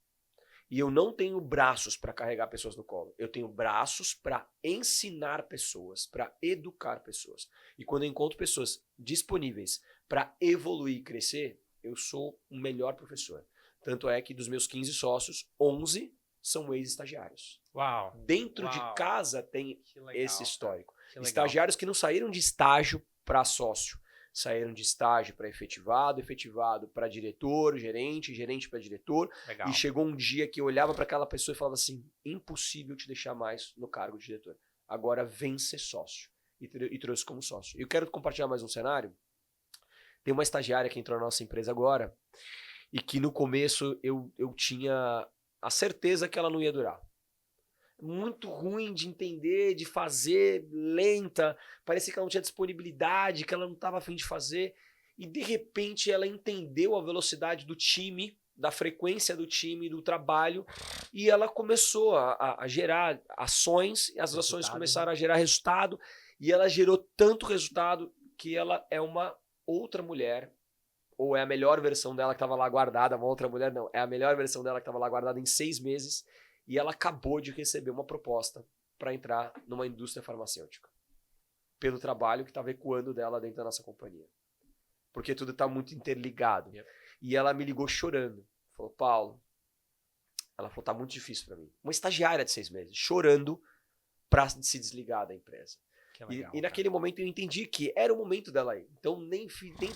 E eu não tenho braços para carregar pessoas no colo. Eu tenho braços para ensinar pessoas, para educar pessoas. E quando eu encontro pessoas disponíveis para evoluir e crescer, eu sou o melhor professor. Tanto é que dos meus 15 sócios, 11 são ex-estagiários. Uau. Dentro de casa tem esse histórico. Estagiários que não saíram de estágio para sócio. Saíram de estágio para efetivado, efetivado para diretor, gerente, gerente para diretor. Legal. E chegou um dia que eu olhava para aquela pessoa e falava assim, impossível te deixar mais no cargo de diretor. Agora vem ser sócio. E trouxe como sócio. E eu quero compartilhar mais um cenário. Tem uma estagiária que entrou na nossa empresa agora e que no começo eu tinha a certeza que ela não ia durar. Muito ruim de entender, de fazer, lenta, parecia que ela não tinha disponibilidade, que ela não estava a fim de fazer, e de repente ela entendeu a velocidade do time, da frequência do time, do trabalho, e ela começou a gerar ações, e as ações começaram a gerar resultado, e ela gerou tanto resultado que ela é uma outra mulher, ou é a melhor versão dela que estava lá guardada, uma outra mulher não, é a melhor versão dela que estava lá guardada em 6 meses, e ela acabou de receber uma proposta para entrar numa indústria farmacêutica. Pelo trabalho que estava ecoando dela dentro da nossa companhia. Porque tudo está muito interligado. Yep. E ela me ligou chorando. Falou, Paulo, ela falou, tá muito difícil para mim. Uma estagiária de 6 meses, chorando para se desligar da empresa. Legal, e naquele momento eu entendi que era o momento dela ir. Então nem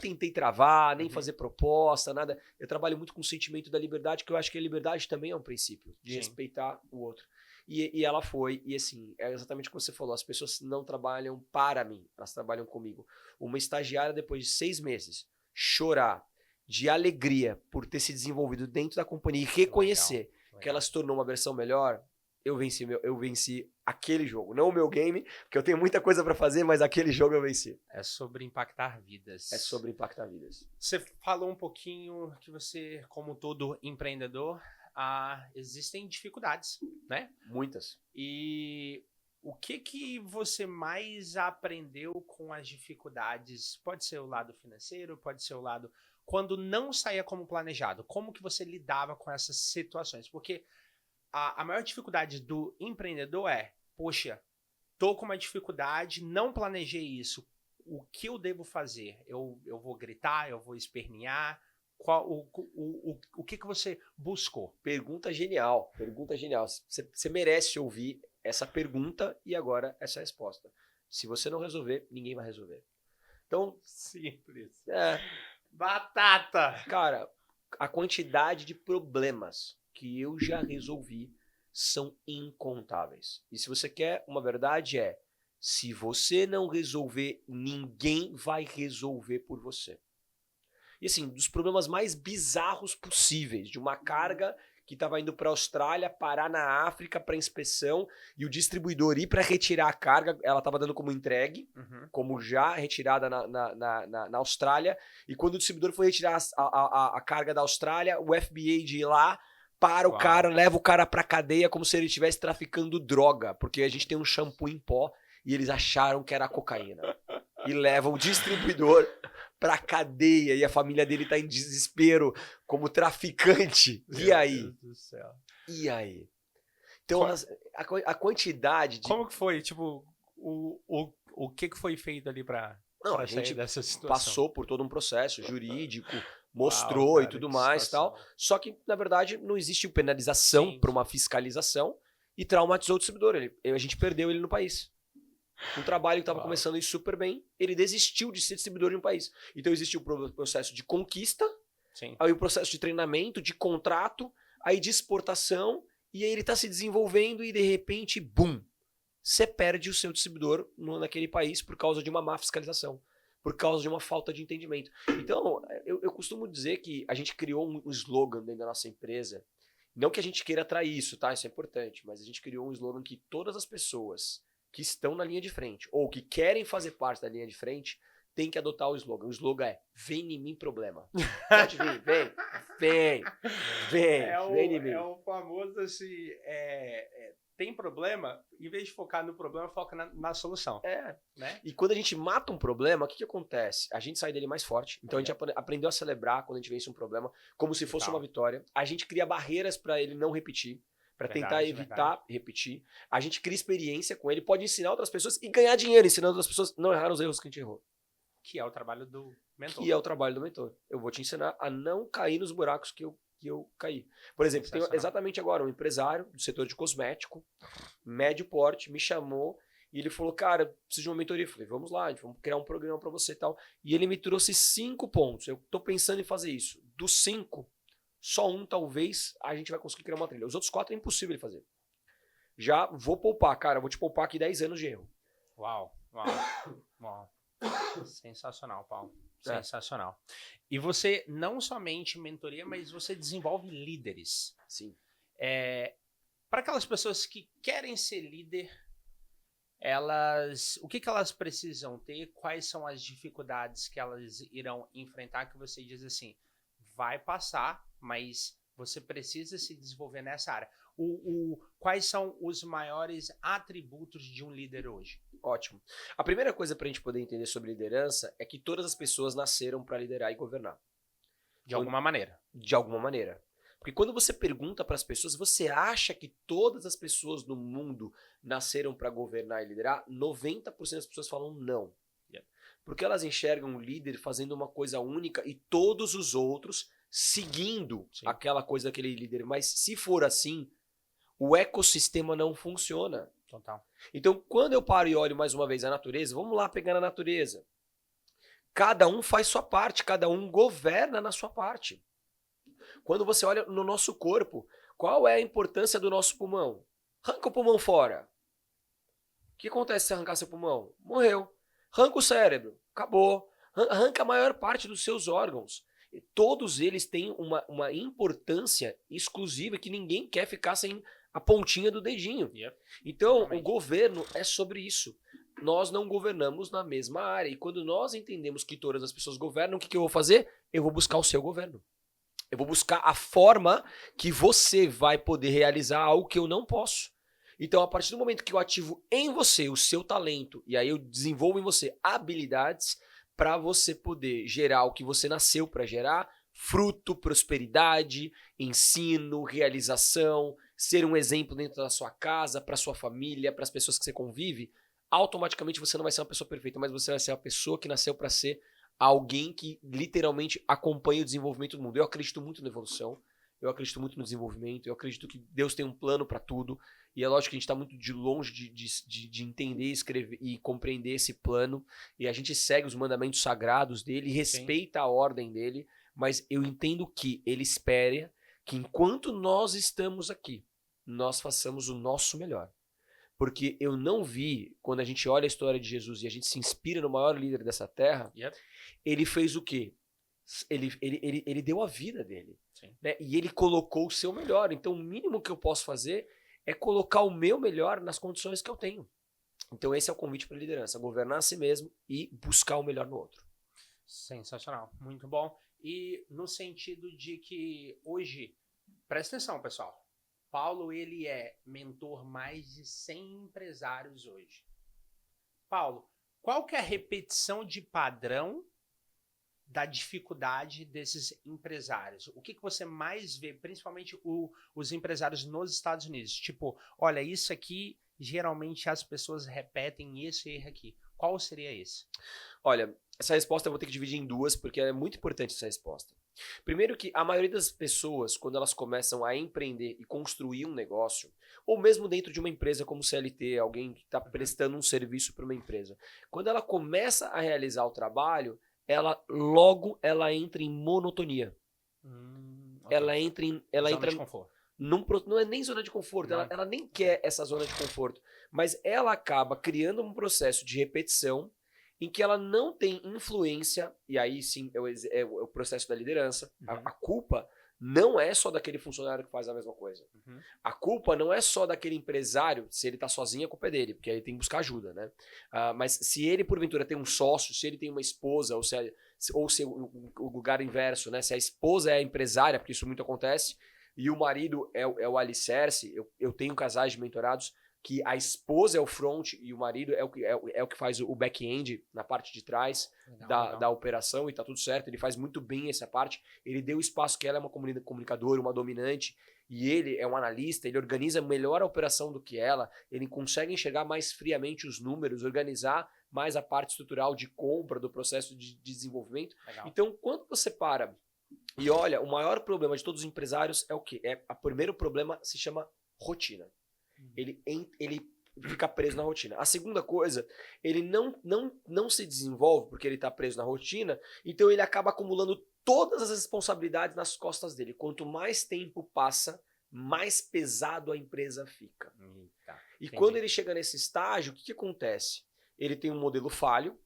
tentei travar, nem fazer proposta, nada. Eu trabalho muito com o sentimento da liberdade, que eu acho que a liberdade também é um princípio, de respeitar o outro. E ela foi, e assim, é exatamente o que você falou, as pessoas não trabalham para mim, elas trabalham comigo. Uma estagiária, depois de 6 meses, chorar de alegria por ter se desenvolvido dentro da companhia e reconhecer que ela se tornou uma versão melhor, eu venci aquele jogo. Não o meu game, porque eu tenho muita coisa para fazer, mas aquele jogo eu venci. É sobre impactar vidas. É sobre impactar vidas. Você falou um pouquinho que você, como todo empreendedor, existem dificuldades, né? Muitas. E o que você mais aprendeu com as dificuldades? Pode ser o lado financeiro, pode ser o lado... Quando não saía como planejado, como que você lidava com essas situações? Porque a maior dificuldade do empreendedor é, poxa, tô com uma dificuldade, não planejei isso. O que eu devo fazer? Eu vou gritar, eu vou espernear? O que você buscou? Pergunta genial, pergunta genial. Você merece ouvir essa pergunta e agora essa resposta. Se você não resolver, ninguém vai resolver. Então, simples. Batata! Cara, a quantidade de problemas que eu já resolvi são incontáveis. E se você quer uma verdade se você não resolver, ninguém vai resolver por você. E assim, dos problemas mais bizarros possíveis, de uma carga que estava indo para a Austrália, parar na África para inspeção, e o distribuidor ir para retirar a carga, ela estava dando como entregue, como já retirada na Austrália, e quando o distribuidor foi retirar a carga da Austrália, o FBI de ir lá, para o cara, leva o cara pra cadeia como se ele estivesse traficando droga, porque a gente tem um shampoo em pó e eles acharam que era cocaína. E levam o distribuidor pra cadeia e a família dele tá em desespero como traficante. E aí? Meu Deus do céu. E aí? Então a quantidade de... Como que foi? Tipo, o que foi feito ali pra a gente dessa situação? Passou por todo um processo jurídico, mostrou cara, e tudo mais tal. Só que, na verdade, não existe penalização para uma fiscalização e traumatizou o distribuidor. A gente perdeu ele no país. Um trabalho que estava começando a ir super bem, ele desistiu de ser distribuidor de um país. Então existiu o processo de conquista, aí o processo de treinamento, de contrato, aí de exportação, e aí ele está se desenvolvendo e de repente, bum, você perde o seu distribuidor naquele país por causa de uma má fiscalização. por causa de uma falta de entendimento. Então, eu costumo dizer que a gente criou um slogan dentro da nossa empresa, não que a gente queira atrair isso, tá? Isso é importante, mas a gente criou um slogan que todas as pessoas que estão na linha de frente ou que querem fazer parte da linha de frente têm que adotar o slogan. O slogan é: vem em mim problema. Pode vir, vem em mim. É o famoso assim, tem problema, em vez de focar no problema, foca na solução. Né? E quando a gente mata um problema, o que acontece? A gente sai dele mais forte. Então a gente aprendeu a celebrar quando a gente vence um problema, como se fosse uma vitória. A gente cria barreiras para ele não repetir, para tentar evitar repetir. A gente cria experiência com ele, pode ensinar outras pessoas e ganhar dinheiro ensinando outras pessoas a não errar os erros que a gente errou. Que é o trabalho do mentor. Que é o trabalho do mentor. Eu vou te ensinar a não cair nos buracos que eu caí. Por exemplo, tem exatamente agora um empresário do setor de cosmético, médio porte, me chamou e ele falou: cara, preciso de uma mentoria. Eu falei: vamos lá, vamos criar um programa para você e tal. E ele me trouxe 5 pontos. Eu tô pensando em fazer isso. Dos 5, só um talvez a gente vai conseguir criar uma trilha. Os outros 4 é impossível de fazer. Já vou poupar, cara. Vou te poupar aqui 10 anos de erro. Uau. Sensacional, Paulo. Sensacional. E você não somente mentoria, mas você desenvolve líderes. Sim. Para aquelas pessoas que querem ser líder, o que elas precisam ter? Quais são as dificuldades que elas irão enfrentar? Que você diz assim, vai passar, mas você precisa se desenvolver nessa área. Quais são os maiores atributos de um líder hoje? Ótimo. A primeira coisa para a gente poder entender sobre liderança é que todas as pessoas nasceram para liderar e governar. De alguma maneira. De alguma maneira. Porque quando você pergunta para as pessoas, você acha que todas as pessoas no mundo nasceram para governar e liderar? 90% das pessoas falam não. Porque elas enxergam um líder fazendo uma coisa única e todos os outros seguindo aquela coisa daquele líder. Mas se for assim, o ecossistema não funciona. Total. Então, quando eu paro e olho mais uma vez a natureza, vamos lá pegar a natureza. Cada um faz sua parte, cada um governa na sua parte. Quando você olha no nosso corpo, qual é a importância do nosso pulmão? Arranca o pulmão fora. O que acontece se arrancar seu pulmão? Morreu. Arranca o cérebro. Acabou. Arranca a maior parte dos seus órgãos. Todos eles têm uma importância exclusiva que ninguém quer ficar sem a pontinha do dedinho. Então, o governo é sobre isso. Nós não governamos na mesma área. E quando nós entendemos que todas as pessoas governam, o que eu vou fazer? Eu vou buscar o seu governo. Eu vou buscar a forma que você vai poder realizar algo que eu não posso. Então, a partir do momento que eu ativo em você o seu talento, e aí eu desenvolvo em você habilidades para você poder gerar o que você nasceu para gerar, fruto, prosperidade, ensino, realização, ser um exemplo dentro da sua casa, para sua família, para as pessoas que você convive, automaticamente você não vai ser uma pessoa perfeita, mas você vai ser uma pessoa que nasceu para ser alguém que literalmente acompanha o desenvolvimento do mundo. Eu acredito muito na evolução, eu acredito muito no desenvolvimento, eu acredito que Deus tem um plano para tudo, e é lógico que a gente está muito de longe de entender, escrever e compreender esse plano, e a gente segue os mandamentos sagrados dele, respeita a ordem dele, mas eu entendo que ele espera que enquanto nós estamos aqui, nós façamos o nosso melhor. Porque eu não vi, quando a gente olha a história de Jesus e a gente se inspira no maior líder dessa terra, ele fez o quê? Ele deu a vida dele. Né? E ele colocou o seu melhor. Então o mínimo que eu posso fazer é colocar o meu melhor nas condições que eu tenho. Então esse é o convite para a liderança, governar a si mesmo e buscar o melhor no outro. Sensacional, muito bom. E no sentido de que hoje, presta atenção pessoal, Paulo ele é mentor mais de 100 empresários hoje. Paulo, qual que é a repetição de padrão da dificuldade desses empresários? O que você mais vê, principalmente os empresários nos Estados Unidos? Tipo, olha, isso aqui, geralmente as pessoas repetem esse erro aqui. Qual seria esse? Olha, essa resposta eu vou ter que dividir em duas, porque é muito importante essa resposta. Primeiro que a maioria das pessoas, quando elas começam a empreender e construir um negócio, ou mesmo dentro de uma empresa como CLT, alguém que está prestando um serviço para uma empresa, quando ela começa a realizar o trabalho, ela entra em monotonia. Okay. Ela entra de conforto. Não é nem zona de conforto, ela nem quer essa zona de conforto, mas ela acaba criando um processo de repetição em que ela não tem influência, e aí sim é o processo da liderança. A culpa não é só daquele funcionário que faz a mesma coisa. A culpa não é só daquele empresário, se ele está sozinho, a culpa é dele, porque aí ele tem que buscar ajuda, né? Mas se ele, porventura, tem um sócio, se ele tem uma esposa, ou se o lugar inverso, né? Se a esposa é a empresária, porque isso muito acontece, e o marido é o alicerce, eu tenho casais de mentorados que a esposa é o front e o marido é o que faz o back-end na parte de trás da operação e tá tudo certo. Ele faz muito bem essa parte. Ele deu espaço que ela é uma comunicadora, uma dominante, e ele é um analista, ele organiza melhor a operação do que ela, ele consegue enxergar mais friamente os números, organizar mais a parte estrutural de compra do processo de desenvolvimento. Legal. Então, quando você para e olha, o maior problema de todos os empresários é o quê? O primeiro problema se chama rotina. Ele fica preso na rotina. A segunda coisa, ele não se desenvolve porque ele está preso na rotina, então ele acaba acumulando todas as responsabilidades nas costas dele. Quanto mais tempo passa, mais pesado a empresa fica. E quando ele chega nesse estágio, o que acontece? Ele tem um modelo falho,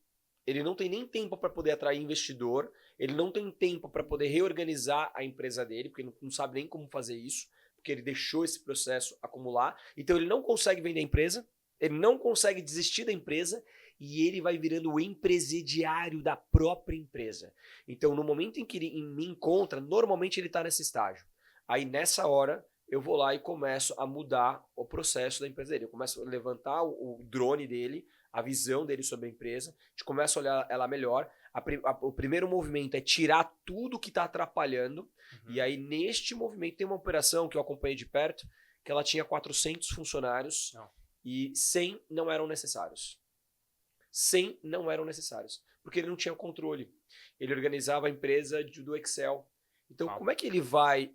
ele não tem nem tempo para poder atrair investidor, ele não tem tempo para poder reorganizar a empresa dele, porque ele não sabe nem como fazer isso, porque ele deixou esse processo acumular. Então ele não consegue vender a empresa, ele não consegue desistir da empresa e ele vai virando o empresariado da própria empresa. Então no momento em que ele me encontra, normalmente ele está nesse estágio. Aí nessa hora eu vou lá e começo a mudar o processo da empresa dele. Eu começo a levantar o drone dele, a visão dele sobre a empresa, a gente começa a olhar ela melhor. O primeiro movimento é tirar tudo que está atrapalhando. E aí, neste movimento, tem uma operação que eu acompanhei de perto, que ela tinha 400 funcionários e 100 não eram necessários. 100 não eram necessários, porque ele não tinha controle. Ele organizava a empresa do Excel. Então, como é que ele vai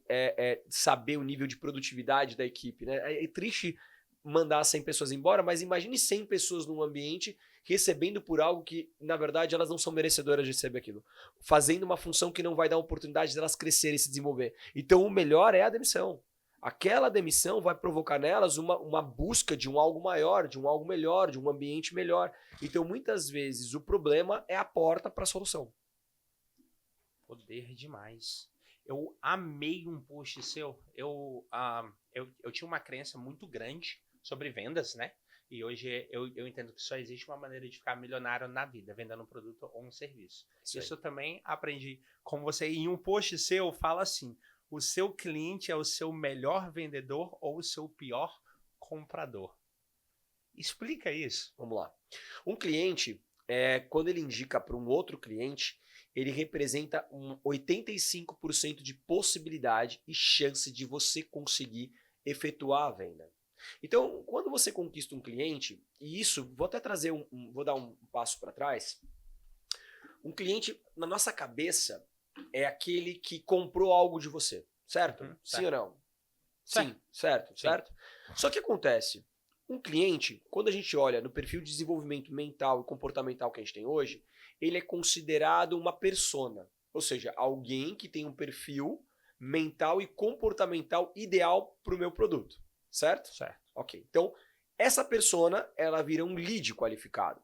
saber o nível de produtividade da equipe, né? É triste mandar 100 pessoas embora, mas imagine 100 pessoas num ambiente recebendo por algo que, na verdade, elas não são merecedoras de receber aquilo. Fazendo uma função que não vai dar oportunidade delas crescerem e se desenvolver. Então, o melhor é a demissão. Aquela demissão vai provocar nelas uma busca de um algo maior, de um algo melhor, de um ambiente melhor. Então, muitas vezes, o problema é a porta para a solução. Poder demais. Eu amei um post seu. Eu tinha uma crença muito grande sobre vendas, né? E hoje eu entendo que só existe uma maneira de ficar milionário na vida, vendendo um produto ou um serviço. Isso eu também aprendi com você. E em um post seu fala assim: o seu cliente é o seu melhor vendedor ou o seu pior comprador. Explica isso. Vamos lá. Um cliente, quando ele indica para um outro cliente, ele representa 85% de possibilidade e chance de você conseguir efetuar a venda. Então, quando você conquista um cliente, e isso, vou até trazer vou dar um passo para trás. Um cliente, na nossa cabeça, é aquele que comprou algo de você, certo? Sim ou não? Sim, certo. Só que acontece, um cliente, quando a gente olha no perfil de desenvolvimento mental e comportamental que a gente tem hoje, ele é considerado uma persona, ou seja, alguém que tem um perfil mental e comportamental ideal para o meu produto. Certo? Certo. Ok. Então, essa persona, ela vira um lead qualificado.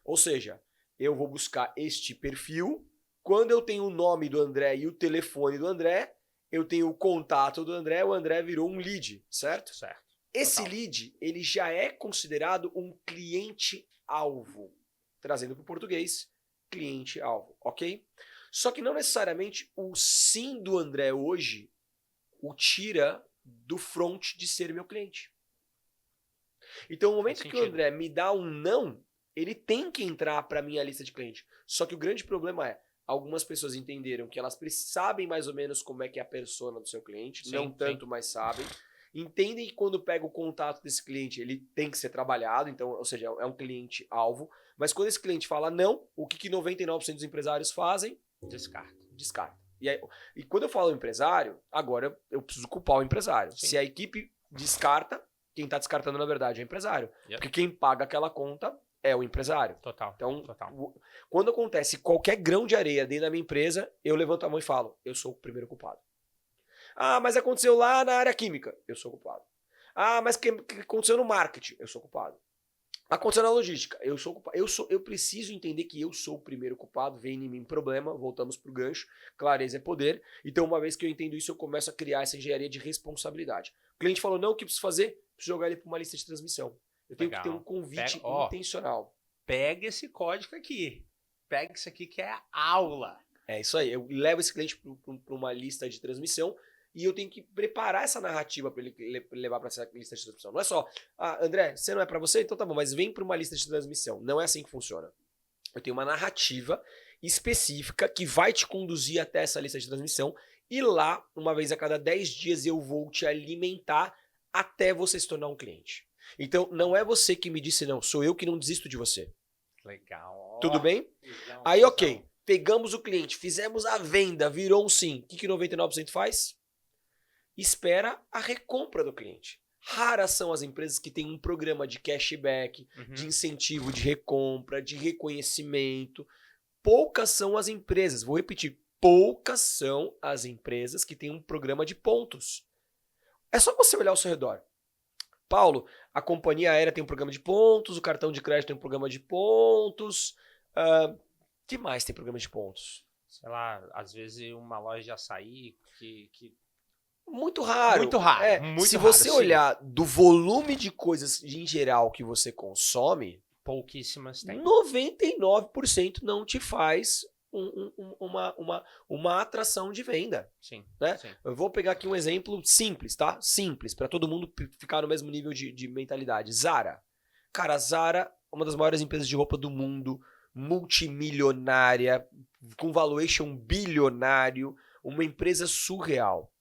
Ou seja, eu vou buscar este perfil. Quando eu tenho o nome do André e o telefone do André, eu tenho o contato do André, o André virou um lead, certo? Certo. Esse lead, ele já é considerado um cliente-alvo. Trazendo para o português, cliente-alvo, ok? Só que não necessariamente o sim do André hoje o tira do front de ser meu cliente. Então, no momento que o André me dá um não, ele tem que entrar para a minha lista de cliente. Só que o grande problema é, algumas pessoas entenderam que elas sabem mais ou menos como é que é a persona do seu cliente, não tanto, mas sabem. Entendem que quando pega o contato desse cliente, ele tem que ser trabalhado, então, ou seja, é um cliente-alvo. Mas quando esse cliente fala não, o que 99% dos empresários fazem? Descarta. E quando eu falo empresário, agora eu preciso culpar o empresário. Sim. Se a equipe descarta, quem está descartando na verdade é o empresário. Porque quem paga aquela conta é o empresário. Total. Então, quando acontece qualquer grão de areia dentro da minha empresa, eu levanto a mão e falo, eu sou o primeiro culpado. Ah, mas aconteceu lá na área química, eu sou culpado. Ah, mas o que aconteceu no marketing? Eu sou culpado. Aconteceu na logística. Eu preciso entender que eu sou o primeiro culpado, vem em mim problema, voltamos pro gancho. Clareza é poder. Então, uma vez que eu entendo isso, eu começo a criar essa engenharia de responsabilidade. O cliente falou, não, o que eu preciso fazer? Preciso jogar ele para uma lista de transmissão. Eu tenho que ter um convite intencional. Pega esse código aqui. Pega isso aqui que é a aula. É isso aí. Eu levo esse cliente para uma lista de transmissão e eu tenho que preparar essa narrativa para ele levar para essa lista de transmissão. Não é só, André, você não é para você? Então tá bom, mas vem para uma lista de transmissão. Não é assim que funciona. Eu tenho uma narrativa específica que vai te conduzir até essa lista de transmissão e lá, uma vez a cada 10 dias, eu vou te alimentar até você se tornar um cliente. Então, não é você que me disse não, sou eu que não desisto de você. Legal. Tudo bem? Aí, ok. Pegamos o cliente, fizemos a venda, virou um sim. O que 99% faz? Espera a recompra do cliente. Raras são as empresas que têm um programa de cashback, de incentivo de recompra, de reconhecimento. Poucas são as empresas, vou repetir, poucas são as empresas que têm um programa de pontos. É só você olhar ao seu redor. Paulo, a companhia aérea tem um programa de pontos, o cartão de crédito tem um programa de pontos. Que mais tem programa de pontos? Sei lá, às vezes uma loja de açaí que... Muito raro. Muito raro. Se você olhar do volume de coisas em geral que você consome, pouquíssimas tem. 99% não te faz uma atração de venda. Sim, né? Sim. Eu vou pegar aqui um exemplo simples, tá? Simples, para todo mundo ficar no mesmo nível de mentalidade. Zara. Cara, a Zara, uma das maiores empresas de roupa do mundo, multimilionária, com valuation bilionário, uma empresa surreal.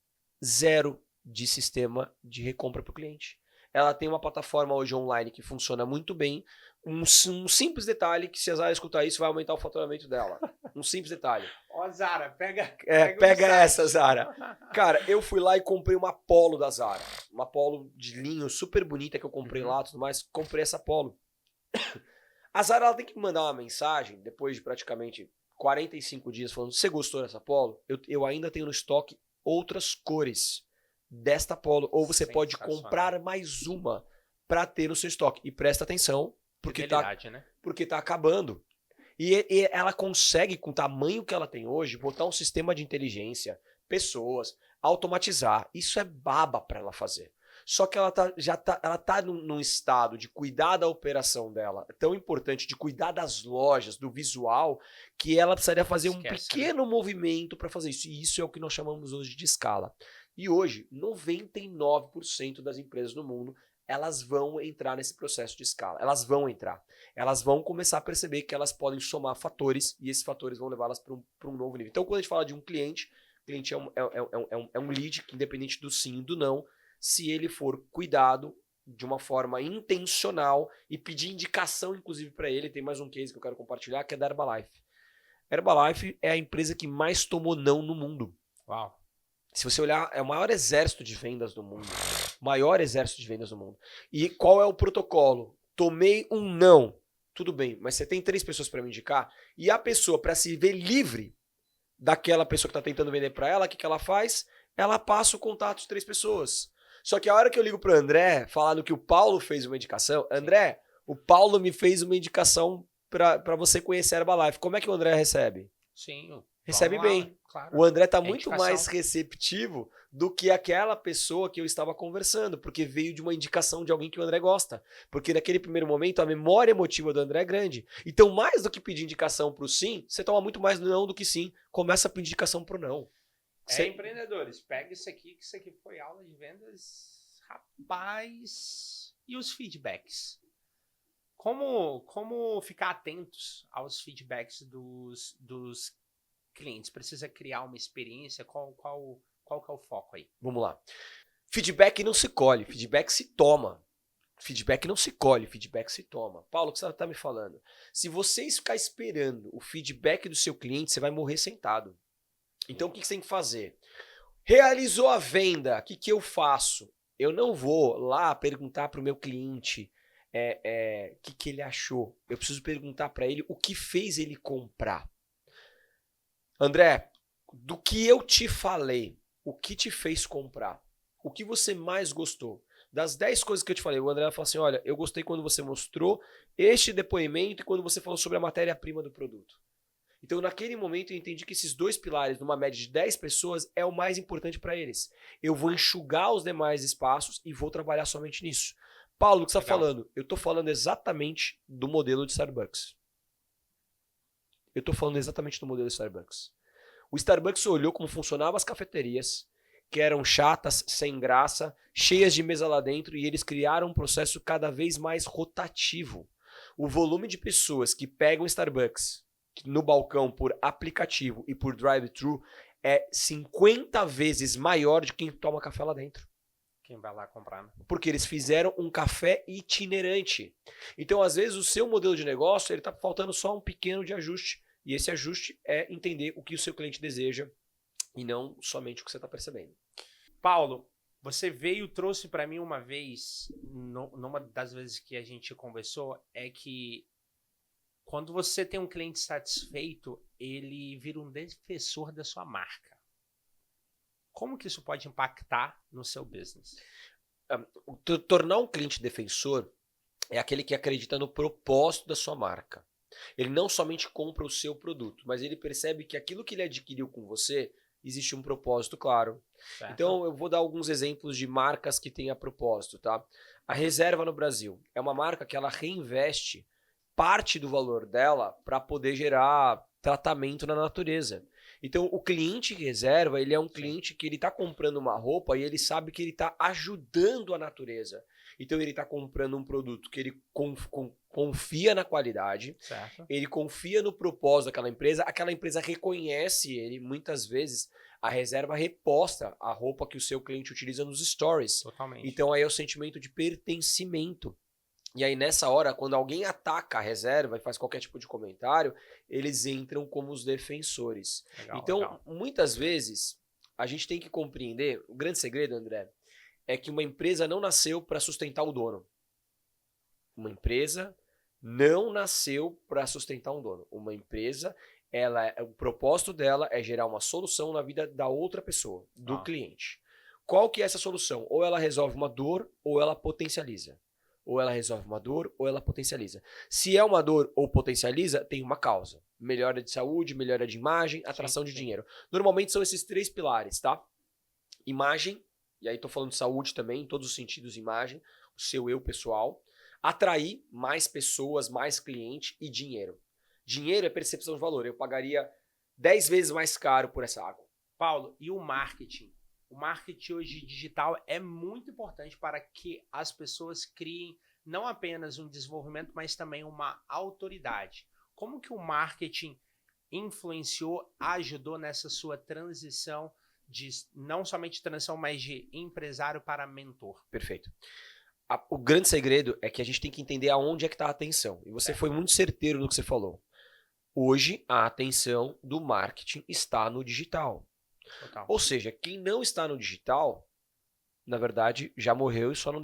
Zero de sistema de recompra para o cliente. Ela tem uma plataforma hoje online que funciona muito bem. Um simples detalhe que se a Zara escutar isso vai aumentar o faturamento dela. Um simples detalhe. Ó, Zara, pega essa, Zara. Cara, eu fui lá e comprei uma polo da Zara. Uma polo de linho super bonita que eu comprei lá e tudo mais. Comprei essa polo. A Zara ela tem que me mandar uma mensagem depois de praticamente 45 dias falando: você gostou dessa polo? Eu ainda tenho no estoque outras cores desta polo. Ou você pode comprar mais uma para ter no seu estoque. E presta atenção, porque tá acabando. E ela consegue, com o tamanho que ela tem hoje, botar um sistema de inteligência, pessoas, automatizar. Isso é baba para ela fazer. Só que ela tá num estado de cuidar da operação dela, tão importante, de cuidar das lojas, do visual, que ela precisaria fazer um pequeno movimento para fazer isso. E isso é o que nós chamamos hoje de escala. E hoje, 99% das empresas no mundo, elas vão entrar nesse processo de escala. Elas vão entrar. Elas vão começar a perceber que elas podem somar fatores e esses fatores vão levá-las para um novo nível. Então, quando a gente fala de um cliente, o cliente é um lead que, independente do sim e do não, se ele for cuidado de uma forma intencional e pedir indicação, inclusive, para ele. Tem mais um case que eu quero compartilhar, que é da Herbalife. Herbalife é a empresa que mais tomou não no mundo. Uau. Se você olhar, é o maior exército de vendas do mundo. Maior exército de vendas do mundo. E qual é o protocolo? Tomei um não. Tudo bem, mas você tem 3 pessoas para me indicar e a pessoa, para se ver livre daquela pessoa que está tentando vender para ela, o que ela faz? Ela passa o contato de 3 pessoas. Só que a hora que eu ligo pro André, falando que o Paulo fez uma indicação, André, o Paulo me fez uma indicação para você conhecer a Herbalife. Como é que o André recebe? Sim. Recebe bem. Claro. O André tá muito mais receptivo do que aquela pessoa que eu estava conversando, porque veio de uma indicação de alguém que o André gosta. Porque naquele primeiro momento a memória emotiva do André é grande. Então, mais do que pedir indicação pro sim, você toma muito mais não do que sim. Começa a pedir indicação pro não. Empreendedores, pega isso aqui, que isso aqui foi aula de vendas, rapaz. E os feedbacks? Como ficar atentos aos feedbacks dos clientes? Precisa criar uma experiência? Qual que é o foco aí? Vamos lá. Feedback não se colhe, feedback se toma. Feedback não se colhe, feedback se toma. Paulo, o que você está me falando? Se você ficar esperando o feedback do seu cliente, você vai morrer sentado. Então, o que você tem que fazer? Realizou a venda, o que eu faço? Eu não vou lá perguntar para o meu cliente o que ele achou. Eu preciso perguntar para ele o que fez ele comprar. André, do que eu te falei, o que te fez comprar? O que você mais gostou? Das 10 coisas que eu te falei, o André falou assim, olha, eu gostei quando você mostrou este depoimento e quando você falou sobre a matéria-prima do produto. Então, naquele momento, eu entendi que esses 2 pilares, numa média de 10 pessoas, é o mais importante para eles. Eu vou enxugar os demais espaços e vou trabalhar somente nisso. Paulo, o que você está falando? Eu estou falando exatamente do modelo de Starbucks. Eu estou falando exatamente do modelo de Starbucks. O Starbucks olhou como funcionavam as cafeterias, que eram chatas, sem graça, cheias de mesa lá dentro, e eles criaram um processo cada vez mais rotativo. O volume de pessoas que pegam Starbucks no balcão por aplicativo e por drive-thru é 50 vezes maior de quem toma café lá dentro. Quem vai lá comprar, né? Porque eles fizeram um café itinerante. Então, às vezes, o seu modelo de negócio ele está faltando só um pequeno de ajuste. E esse ajuste é entender o que o seu cliente deseja e não somente o que você está percebendo. Paulo, você trouxe para mim uma vez, numa das vezes que a gente conversou, é que quando você tem um cliente satisfeito, ele vira um defensor da sua marca. Como que isso pode impactar no seu business? Tornar um cliente defensor é aquele que acredita no propósito da sua marca. Ele não somente compra o seu produto, mas ele percebe que aquilo que ele adquiriu com você, existe um propósito claro. Certo. Então, eu vou dar alguns exemplos de marcas que têm a propósito, tá? A Reserva no Brasil é uma marca que ela reinveste parte do valor dela para poder gerar tratamento na natureza. Então, o cliente reserva, ele é um cliente que ele está comprando uma roupa e ele sabe que ele está ajudando a natureza. Então, ele está comprando um produto que ele confia na qualidade, certo. Ele confia no propósito aquela empresa reconhece ele. Muitas vezes, a Reserva reposta a roupa que o seu cliente utiliza nos stories. Totalmente. Então, aí é o sentimento de pertencimento. E aí, nessa hora, quando alguém ataca a Reserva e faz qualquer tipo de comentário, eles entram como os defensores. Então, muitas vezes, a gente tem que compreender, o grande segredo, André, é que uma empresa não nasceu para sustentar o dono. Uma empresa não nasceu para sustentar um dono. Uma empresa, o propósito dela é gerar uma solução na vida da outra pessoa, do cliente. Qual que é essa solução? Ou ela resolve uma dor, ou ela potencializa. Ou ela resolve uma dor, ou ela potencializa. Se é uma dor ou potencializa, tem uma causa. Melhora de saúde, melhora de imagem, atração de dinheiro. Normalmente são esses 3 pilares, tá? Imagem, e aí tô falando de saúde também, em todos os sentidos, imagem, o seu eu pessoal. Atrair mais pessoas, mais cliente e dinheiro. Dinheiro é percepção de valor. Eu pagaria 10 vezes mais caro por essa água. Paulo, e o marketing? O marketing hoje digital é muito importante para que as pessoas criem não apenas um desenvolvimento, mas também uma autoridade. Como que o marketing influenciou, ajudou nessa sua transição de não somente transição, mas de empresário para mentor? Perfeito. O grande segredo é que a gente tem que entender aonde é que está a atenção. E você foi muito certeiro no que você falou. Hoje, a atenção do marketing está no digital. Total. Ou seja, quem não está no digital, na verdade, já morreu e só não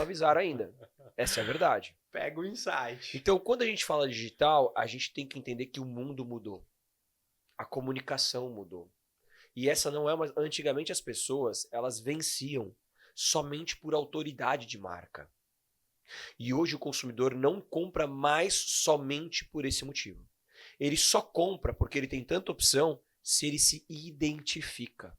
avisaram ainda. Essa é a verdade. Pega o insight. Então, quando a gente fala digital, a gente tem que entender que o mundo mudou. A comunicação mudou. E essa não é uma... Antigamente as pessoas, elas venciam somente por autoridade de marca. E hoje o consumidor não compra mais somente por esse motivo. Ele só compra porque ele tem tanta opção se ele se identifica.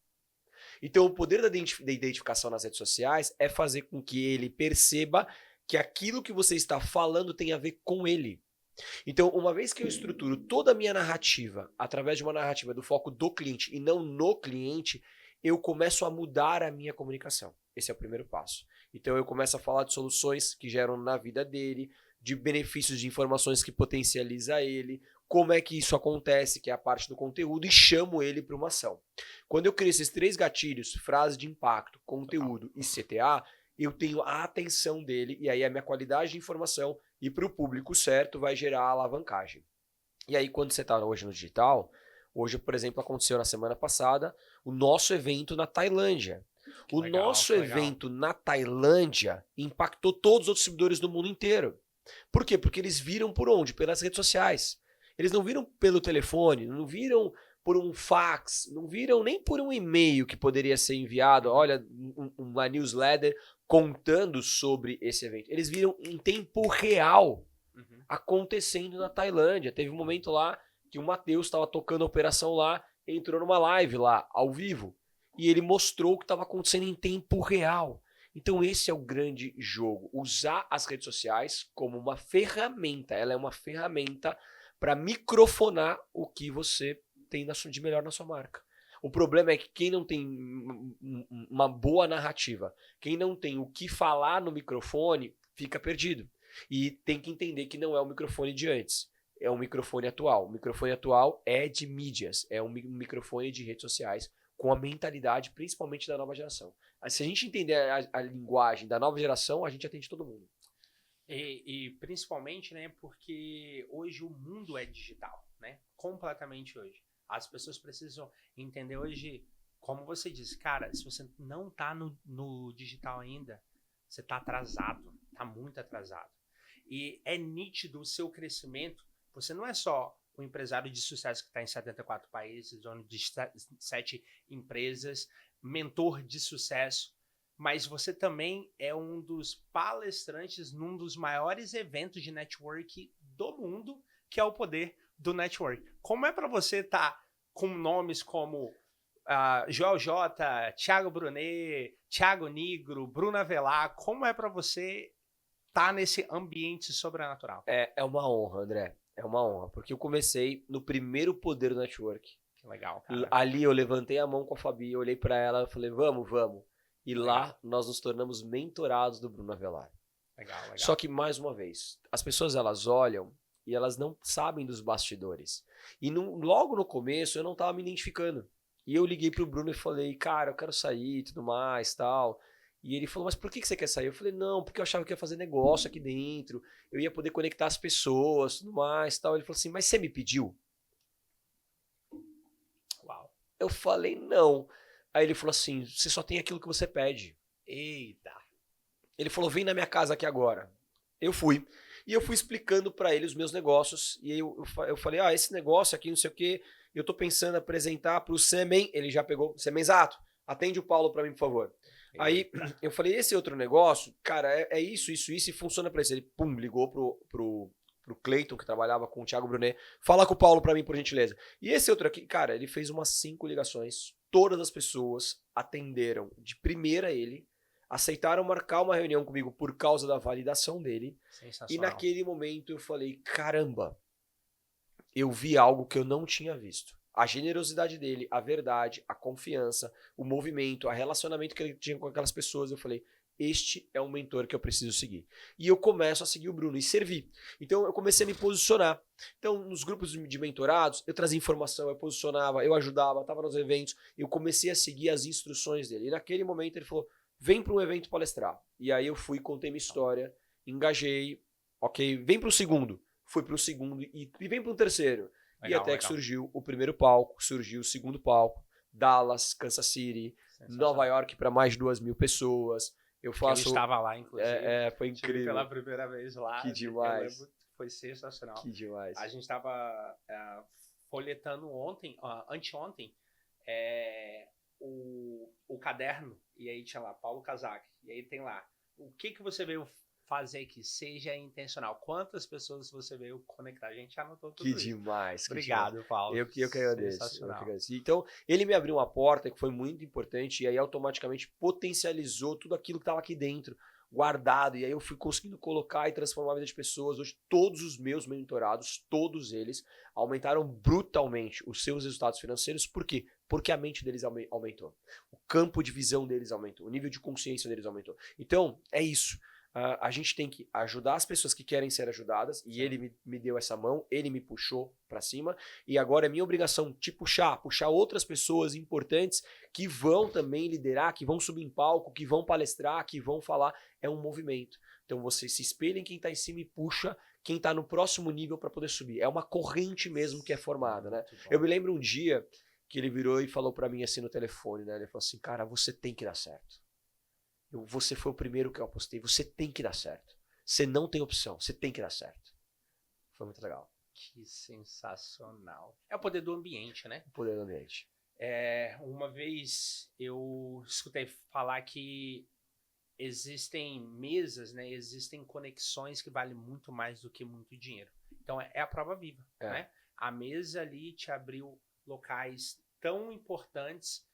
Então, o poder da identificação nas redes sociais é fazer com que ele perceba que aquilo que você está falando tem a ver com ele. Então, uma vez que eu estruturo toda a minha narrativa através de uma narrativa do foco do cliente e não no cliente, eu começo a mudar a minha comunicação. Esse é o primeiro passo. Então, eu começo a falar de soluções que geram na vida dele, de benefícios de informações que potencializa ele, como é que isso acontece, que é a parte do conteúdo, e chamo ele para uma ação. Quando eu crio esses 3 gatilhos, frase de impacto, conteúdo e CTA, eu tenho a atenção dele, e aí a minha qualidade de informação e para o público certo vai gerar a alavancagem. E aí quando você está hoje no digital, hoje, por exemplo, aconteceu na semana passada o nosso evento na Tailândia. O nosso evento na Tailândia impactou todos os outros distribuidores do mundo inteiro. Por quê? Porque eles viram por onde? Pelas redes sociais. Eles não viram pelo telefone, não viram por um fax, não viram nem por um e-mail que poderia ser enviado. Olha, uma newsletter contando sobre esse evento. Eles viram em tempo real acontecendo na Tailândia. Teve um momento lá que o Matheus estava tocando a operação lá, entrou numa live lá, ao vivo, e ele mostrou o que estava acontecendo em tempo real. Então esse é o grande jogo, usar as redes sociais como uma ferramenta. Ela é uma ferramenta para microfonar o que você tem de melhor na sua marca. O problema é que quem não tem uma boa narrativa, quem não tem o que falar no microfone, fica perdido. E tem que entender que não é o microfone de antes, é o microfone atual. O microfone atual é de mídias, é um microfone de redes sociais com a mentalidade principalmente da nova geração. Se a gente entender a linguagem da nova geração, a gente atende todo mundo. E principalmente, né, porque hoje o mundo é digital, né? Completamente hoje. As pessoas precisam entender hoje, como você disse, cara, se você não tá no digital ainda, você tá atrasado, tá muito atrasado. E é nítido o seu crescimento. Você não é só um empresário de sucesso que está em 74 países, dono de 7 empresas, mentor de sucesso, mas você também é um dos palestrantes num dos maiores eventos de network do mundo, que é o Poder do Network. Como é para você estar com nomes como Joel J, Thiago Brunet, Thiago Nigro, Bruno Avelar, como é para você estar nesse ambiente sobrenatural? É uma honra, André. É uma honra, porque eu comecei no primeiro Poder do Network. Que legal, cara. Ali eu levantei a mão com a Fabi, olhei para ela e falei, vamos. E legal. Lá nós nos tornamos mentorados do Bruno Avelar. Legal. Só que, mais uma vez, as pessoas elas olham e elas não sabem dos bastidores. E logo no começo eu não estava me identificando. E eu liguei pro Bruno e falei, cara, eu quero sair e tudo mais, tal. E ele falou, mas por que você quer sair? Eu falei, não, porque eu achava que ia fazer negócio aqui dentro, eu ia poder conectar as pessoas, tudo mais, tal. Ele falou assim, mas você me pediu? Uau. Eu falei, não. Aí ele falou assim, você só tem aquilo que você pede. Eita. Ele falou, vem na minha casa aqui agora. Eu fui. E eu fui explicando para ele os meus negócios. E aí eu falei, esse negócio aqui, não sei o quê, eu tô pensando em apresentar pro Semen. Ele já pegou, Semenzato, atende o Paulo para mim, por favor. Eita. Aí eu falei, esse outro negócio, cara, é isso, e funciona para isso. Ele, ligou pro Cleiton, que trabalhava com o Thiago Brunet. Fala com o Paulo para mim, por gentileza. E esse outro aqui, cara, ele fez umas 5 ligações. Todas as pessoas atenderam de primeira ele. Aceitaram marcar uma reunião comigo por causa da validação dele. E naquele momento eu falei, caramba, eu vi algo que eu não tinha visto. A generosidade dele, a verdade, a confiança, o movimento, o relacionamento que ele tinha com aquelas pessoas. Eu falei, este é um mentor que eu preciso seguir. E eu começo a seguir o Bruno e servir. Então eu comecei a me posicionar. Então nos grupos de mentorados, eu trazia informação, eu posicionava, eu ajudava, estava nos eventos. Eu comecei a seguir as instruções dele. E naquele momento ele falou, vem para um evento palestrar. E aí eu fui, contei minha história, engajei, ok, vem para o segundo. Fui para o segundo e vem para o terceiro. Legal, e até que surgiu o primeiro palco, surgiu o segundo palco, Dallas, Kansas City, Nova York para mais de 2.000 pessoas. Eu estava lá, inclusive. Foi incrível. Pela primeira vez lá. Que demais. Eu lembro, foi sensacional. Que demais. A gente estava folhetando anteontem, o caderno, e aí tinha lá, Paulo Kazak, e aí tem lá, o que você veio fazer que seja intencional? Quantas pessoas você veio conectar? A gente anotou tudo isso. Que demais. Obrigado, Paulo. Eu que agradeço. Então, ele me abriu uma porta que foi muito importante e aí automaticamente potencializou tudo aquilo que estava aqui dentro, guardado. E aí eu fui conseguindo colocar e transformar a vida de pessoas. Hoje, todos os meus mentorados, todos eles, aumentaram brutalmente os seus resultados financeiros. Por quê? Porque a mente deles aumentou. O campo de visão deles aumentou. O nível de consciência deles aumentou. Então, é isso. A gente tem que ajudar as pessoas que querem ser ajudadas. E ele me deu essa mão, ele me puxou para cima. E agora é minha obrigação te puxar outras pessoas importantes que vão também liderar, que vão subir em palco, que vão palestrar, que vão falar. É um movimento. Então você se espelha em quem está em cima e puxa quem está no próximo nível para poder subir. É uma corrente mesmo que é formada, né? Eu me lembro um dia que ele virou e falou para mim assim no telefone, né? Ele falou assim, cara, você tem que dar certo. Você foi o primeiro que eu apostei, você tem que dar certo. Você não tem opção, você tem que dar certo. Foi muito legal. Que sensacional. É o poder do ambiente, né? O poder do ambiente. Uma vez eu escutei falar que existem mesas, né? Existem conexões que valem muito mais do que muito dinheiro. Então, é a prova viva, né? A mesa ali te abriu locais tão importantes.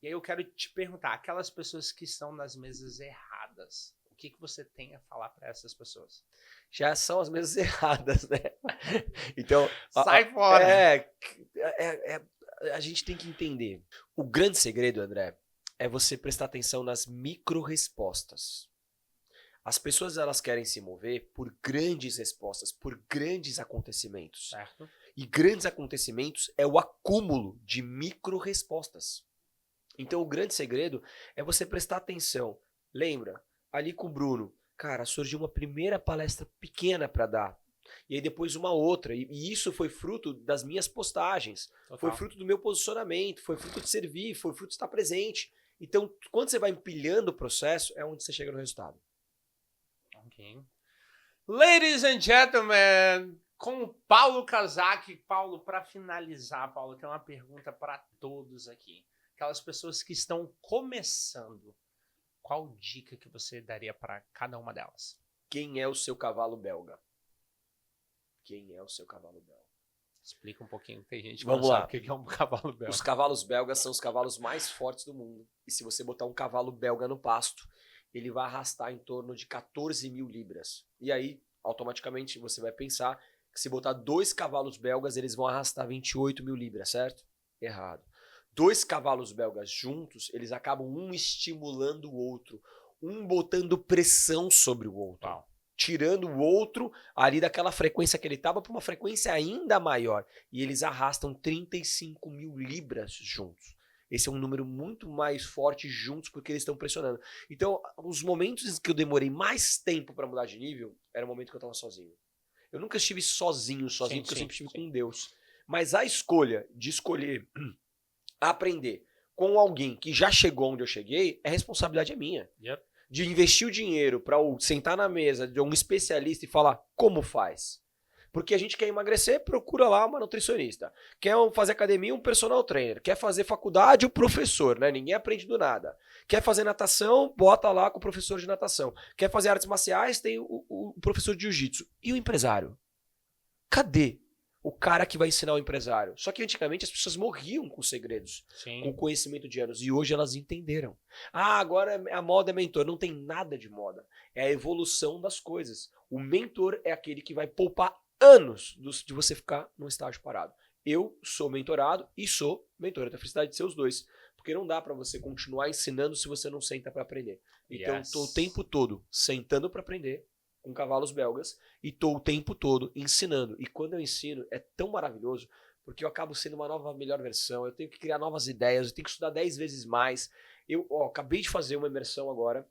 E aí eu quero te perguntar, aquelas pessoas que estão nas mesas erradas, o que você tem a falar para essas pessoas? Já são as mesas erradas, né? Então, sai fora! A gente tem que entender. O grande segredo, André, é você prestar atenção nas micro-respostas. As pessoas, elas querem se mover por grandes respostas, por grandes acontecimentos. Certo. E grandes acontecimentos é o acúmulo de micro-respostas. Então, o grande segredo é você prestar atenção. Lembra, ali com o Bruno, cara, surgiu uma primeira palestra pequena para dar. E aí depois uma outra. E isso foi fruto das minhas postagens. Total. Foi fruto do meu posicionamento. Foi fruto de servir. Foi fruto de estar presente. Então, quando você vai empilhando o processo, é onde você chega no resultado. Ok. Ladies and gentlemen, com o Paulo Kazak. Paulo, para finalizar, Paulo, tem uma pergunta para todos aqui. Aquelas pessoas que estão começando, qual dica que você daria para cada uma delas? Quem é o seu cavalo belga? Quem é o seu cavalo belga? Explica um pouquinho, tem gente que Vamos não lá. sabe o que é um cavalo belga. Os cavalos belgas são os cavalos mais fortes do mundo. E se você botar um cavalo belga no pasto, ele vai arrastar em torno de 14 mil libras. E aí, automaticamente, você vai pensar que se botar 2 cavalos belgas, eles vão arrastar 28 mil libras, certo? Errado. 2 cavalos belgas juntos, eles acabam um estimulando o outro, um botando pressão sobre o outro. Uau. Tirando o outro ali daquela frequência que ele estava para uma frequência ainda maior. E eles arrastam 35 mil libras juntos. Esse é um número muito mais forte juntos porque eles estão pressionando. Então, os momentos que eu demorei mais tempo para mudar de nível, era o momento que eu estava sozinho. Eu nunca estive sozinho, porque eu sempre estive com Deus. Mas a escolha de escolher aprender com alguém que já chegou onde eu cheguei, a responsabilidade é minha. Yep. De investir o dinheiro para sentar na mesa de um especialista e falar como faz. Porque a gente quer emagrecer, procura lá uma nutricionista. Quer fazer academia, um personal trainer. Quer fazer faculdade, o professor, né? Ninguém aprende do nada. Quer fazer natação, bota lá com o professor de natação. Quer fazer artes marciais, tem o professor de jiu-jitsu. E o empresário? Cadê o cara que vai ensinar o empresário? Só que antigamente as pessoas morriam com segredos, com conhecimento de anos. E hoje elas entenderam. Ah, agora a moda é mentor. Não tem nada de moda. É a evolução das coisas. O mentor é aquele que vai poupar anos de você ficar num estágio parado. Eu sou mentorado e sou mentor. Eu tenho a felicidade de ser os dois. Porque não dá para você continuar ensinando se você não senta para aprender. Então, estou o tempo todo sentando para aprender com cavalos belgas e estou o tempo todo ensinando. E quando eu ensino, é tão maravilhoso, porque eu acabo sendo uma nova, melhor versão. Eu tenho que criar novas ideias, eu tenho que estudar 10 vezes mais. Eu acabei de fazer uma imersão agora.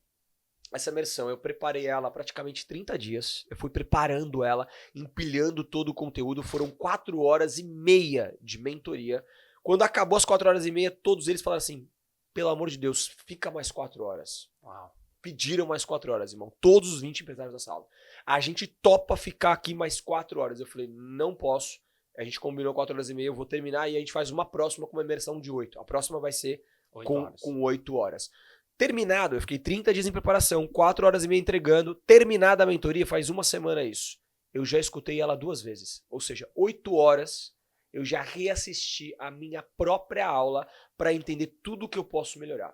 Essa imersão, eu preparei ela há praticamente 30 dias. Eu fui preparando ela, empilhando todo o conteúdo. Foram 4 horas e meia de mentoria. Quando acabou as 4 horas e meia, todos eles falaram assim, pelo amor de Deus, fica mais 4 horas. Uau. Pediram mais 4 horas, irmão. Todos os 20 empresários da sala. A gente topa ficar aqui mais 4 horas. Eu falei, não posso. A gente combinou 4 horas e meia, eu vou terminar e a gente faz uma próxima com uma imersão de 8. A próxima vai ser com 8 horas. Terminado, eu fiquei 30 dias em preparação, 4 horas e meia entregando. Terminada a mentoria, faz uma semana isso. Eu já escutei ela 2 vezes. Ou seja, 8 horas eu já reassisti a minha própria aula para entender tudo o que eu posso melhorar.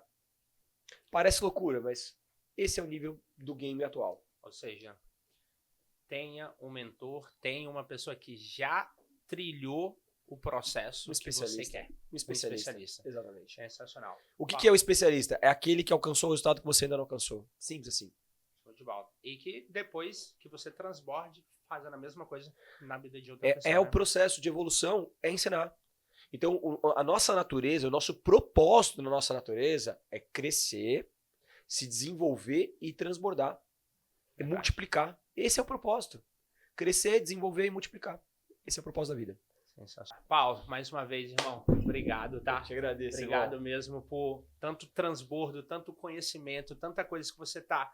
Parece loucura, mas esse é o nível do game atual. Ou seja, tenha um mentor, tenha uma pessoa que já trilhou o processo que você quer. Um especialista. Exatamente. Sensacional. O que é o especialista? É aquele que alcançou o resultado que você ainda não alcançou. Simples assim. Show de bola. E que depois que você transborde, fazendo a mesma coisa na vida de outra pessoa. O processo de evolução, é ensinar. Então, a nossa natureza, o nosso propósito na nossa natureza é crescer, se desenvolver e transbordar. É multiplicar. Esse é o propósito. Crescer, desenvolver e multiplicar. Esse é o propósito da vida. Sensacional. Paulo, mais uma vez, irmão, obrigado, tá? Eu te agradeço, obrigado mesmo por tanto transbordo, tanto conhecimento, tanta coisa que você tá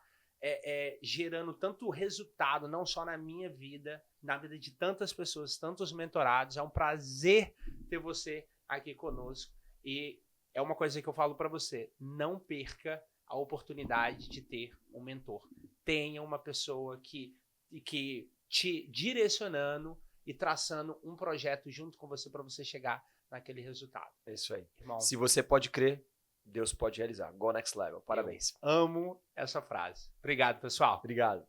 gerando tanto resultado, não só na minha vida, na vida de tantas pessoas, tantos mentorados. É um prazer ter você aqui conosco. E é uma coisa que eu falo para você, não perca a oportunidade de ter um mentor. Tenha uma pessoa que te direcionando e traçando um projeto junto com você para você chegar naquele resultado. É isso aí. Irmão, Se você pode crer, Deus pode realizar. Go next level. Parabéns. amo essa frase. Obrigado, pessoal. Obrigado.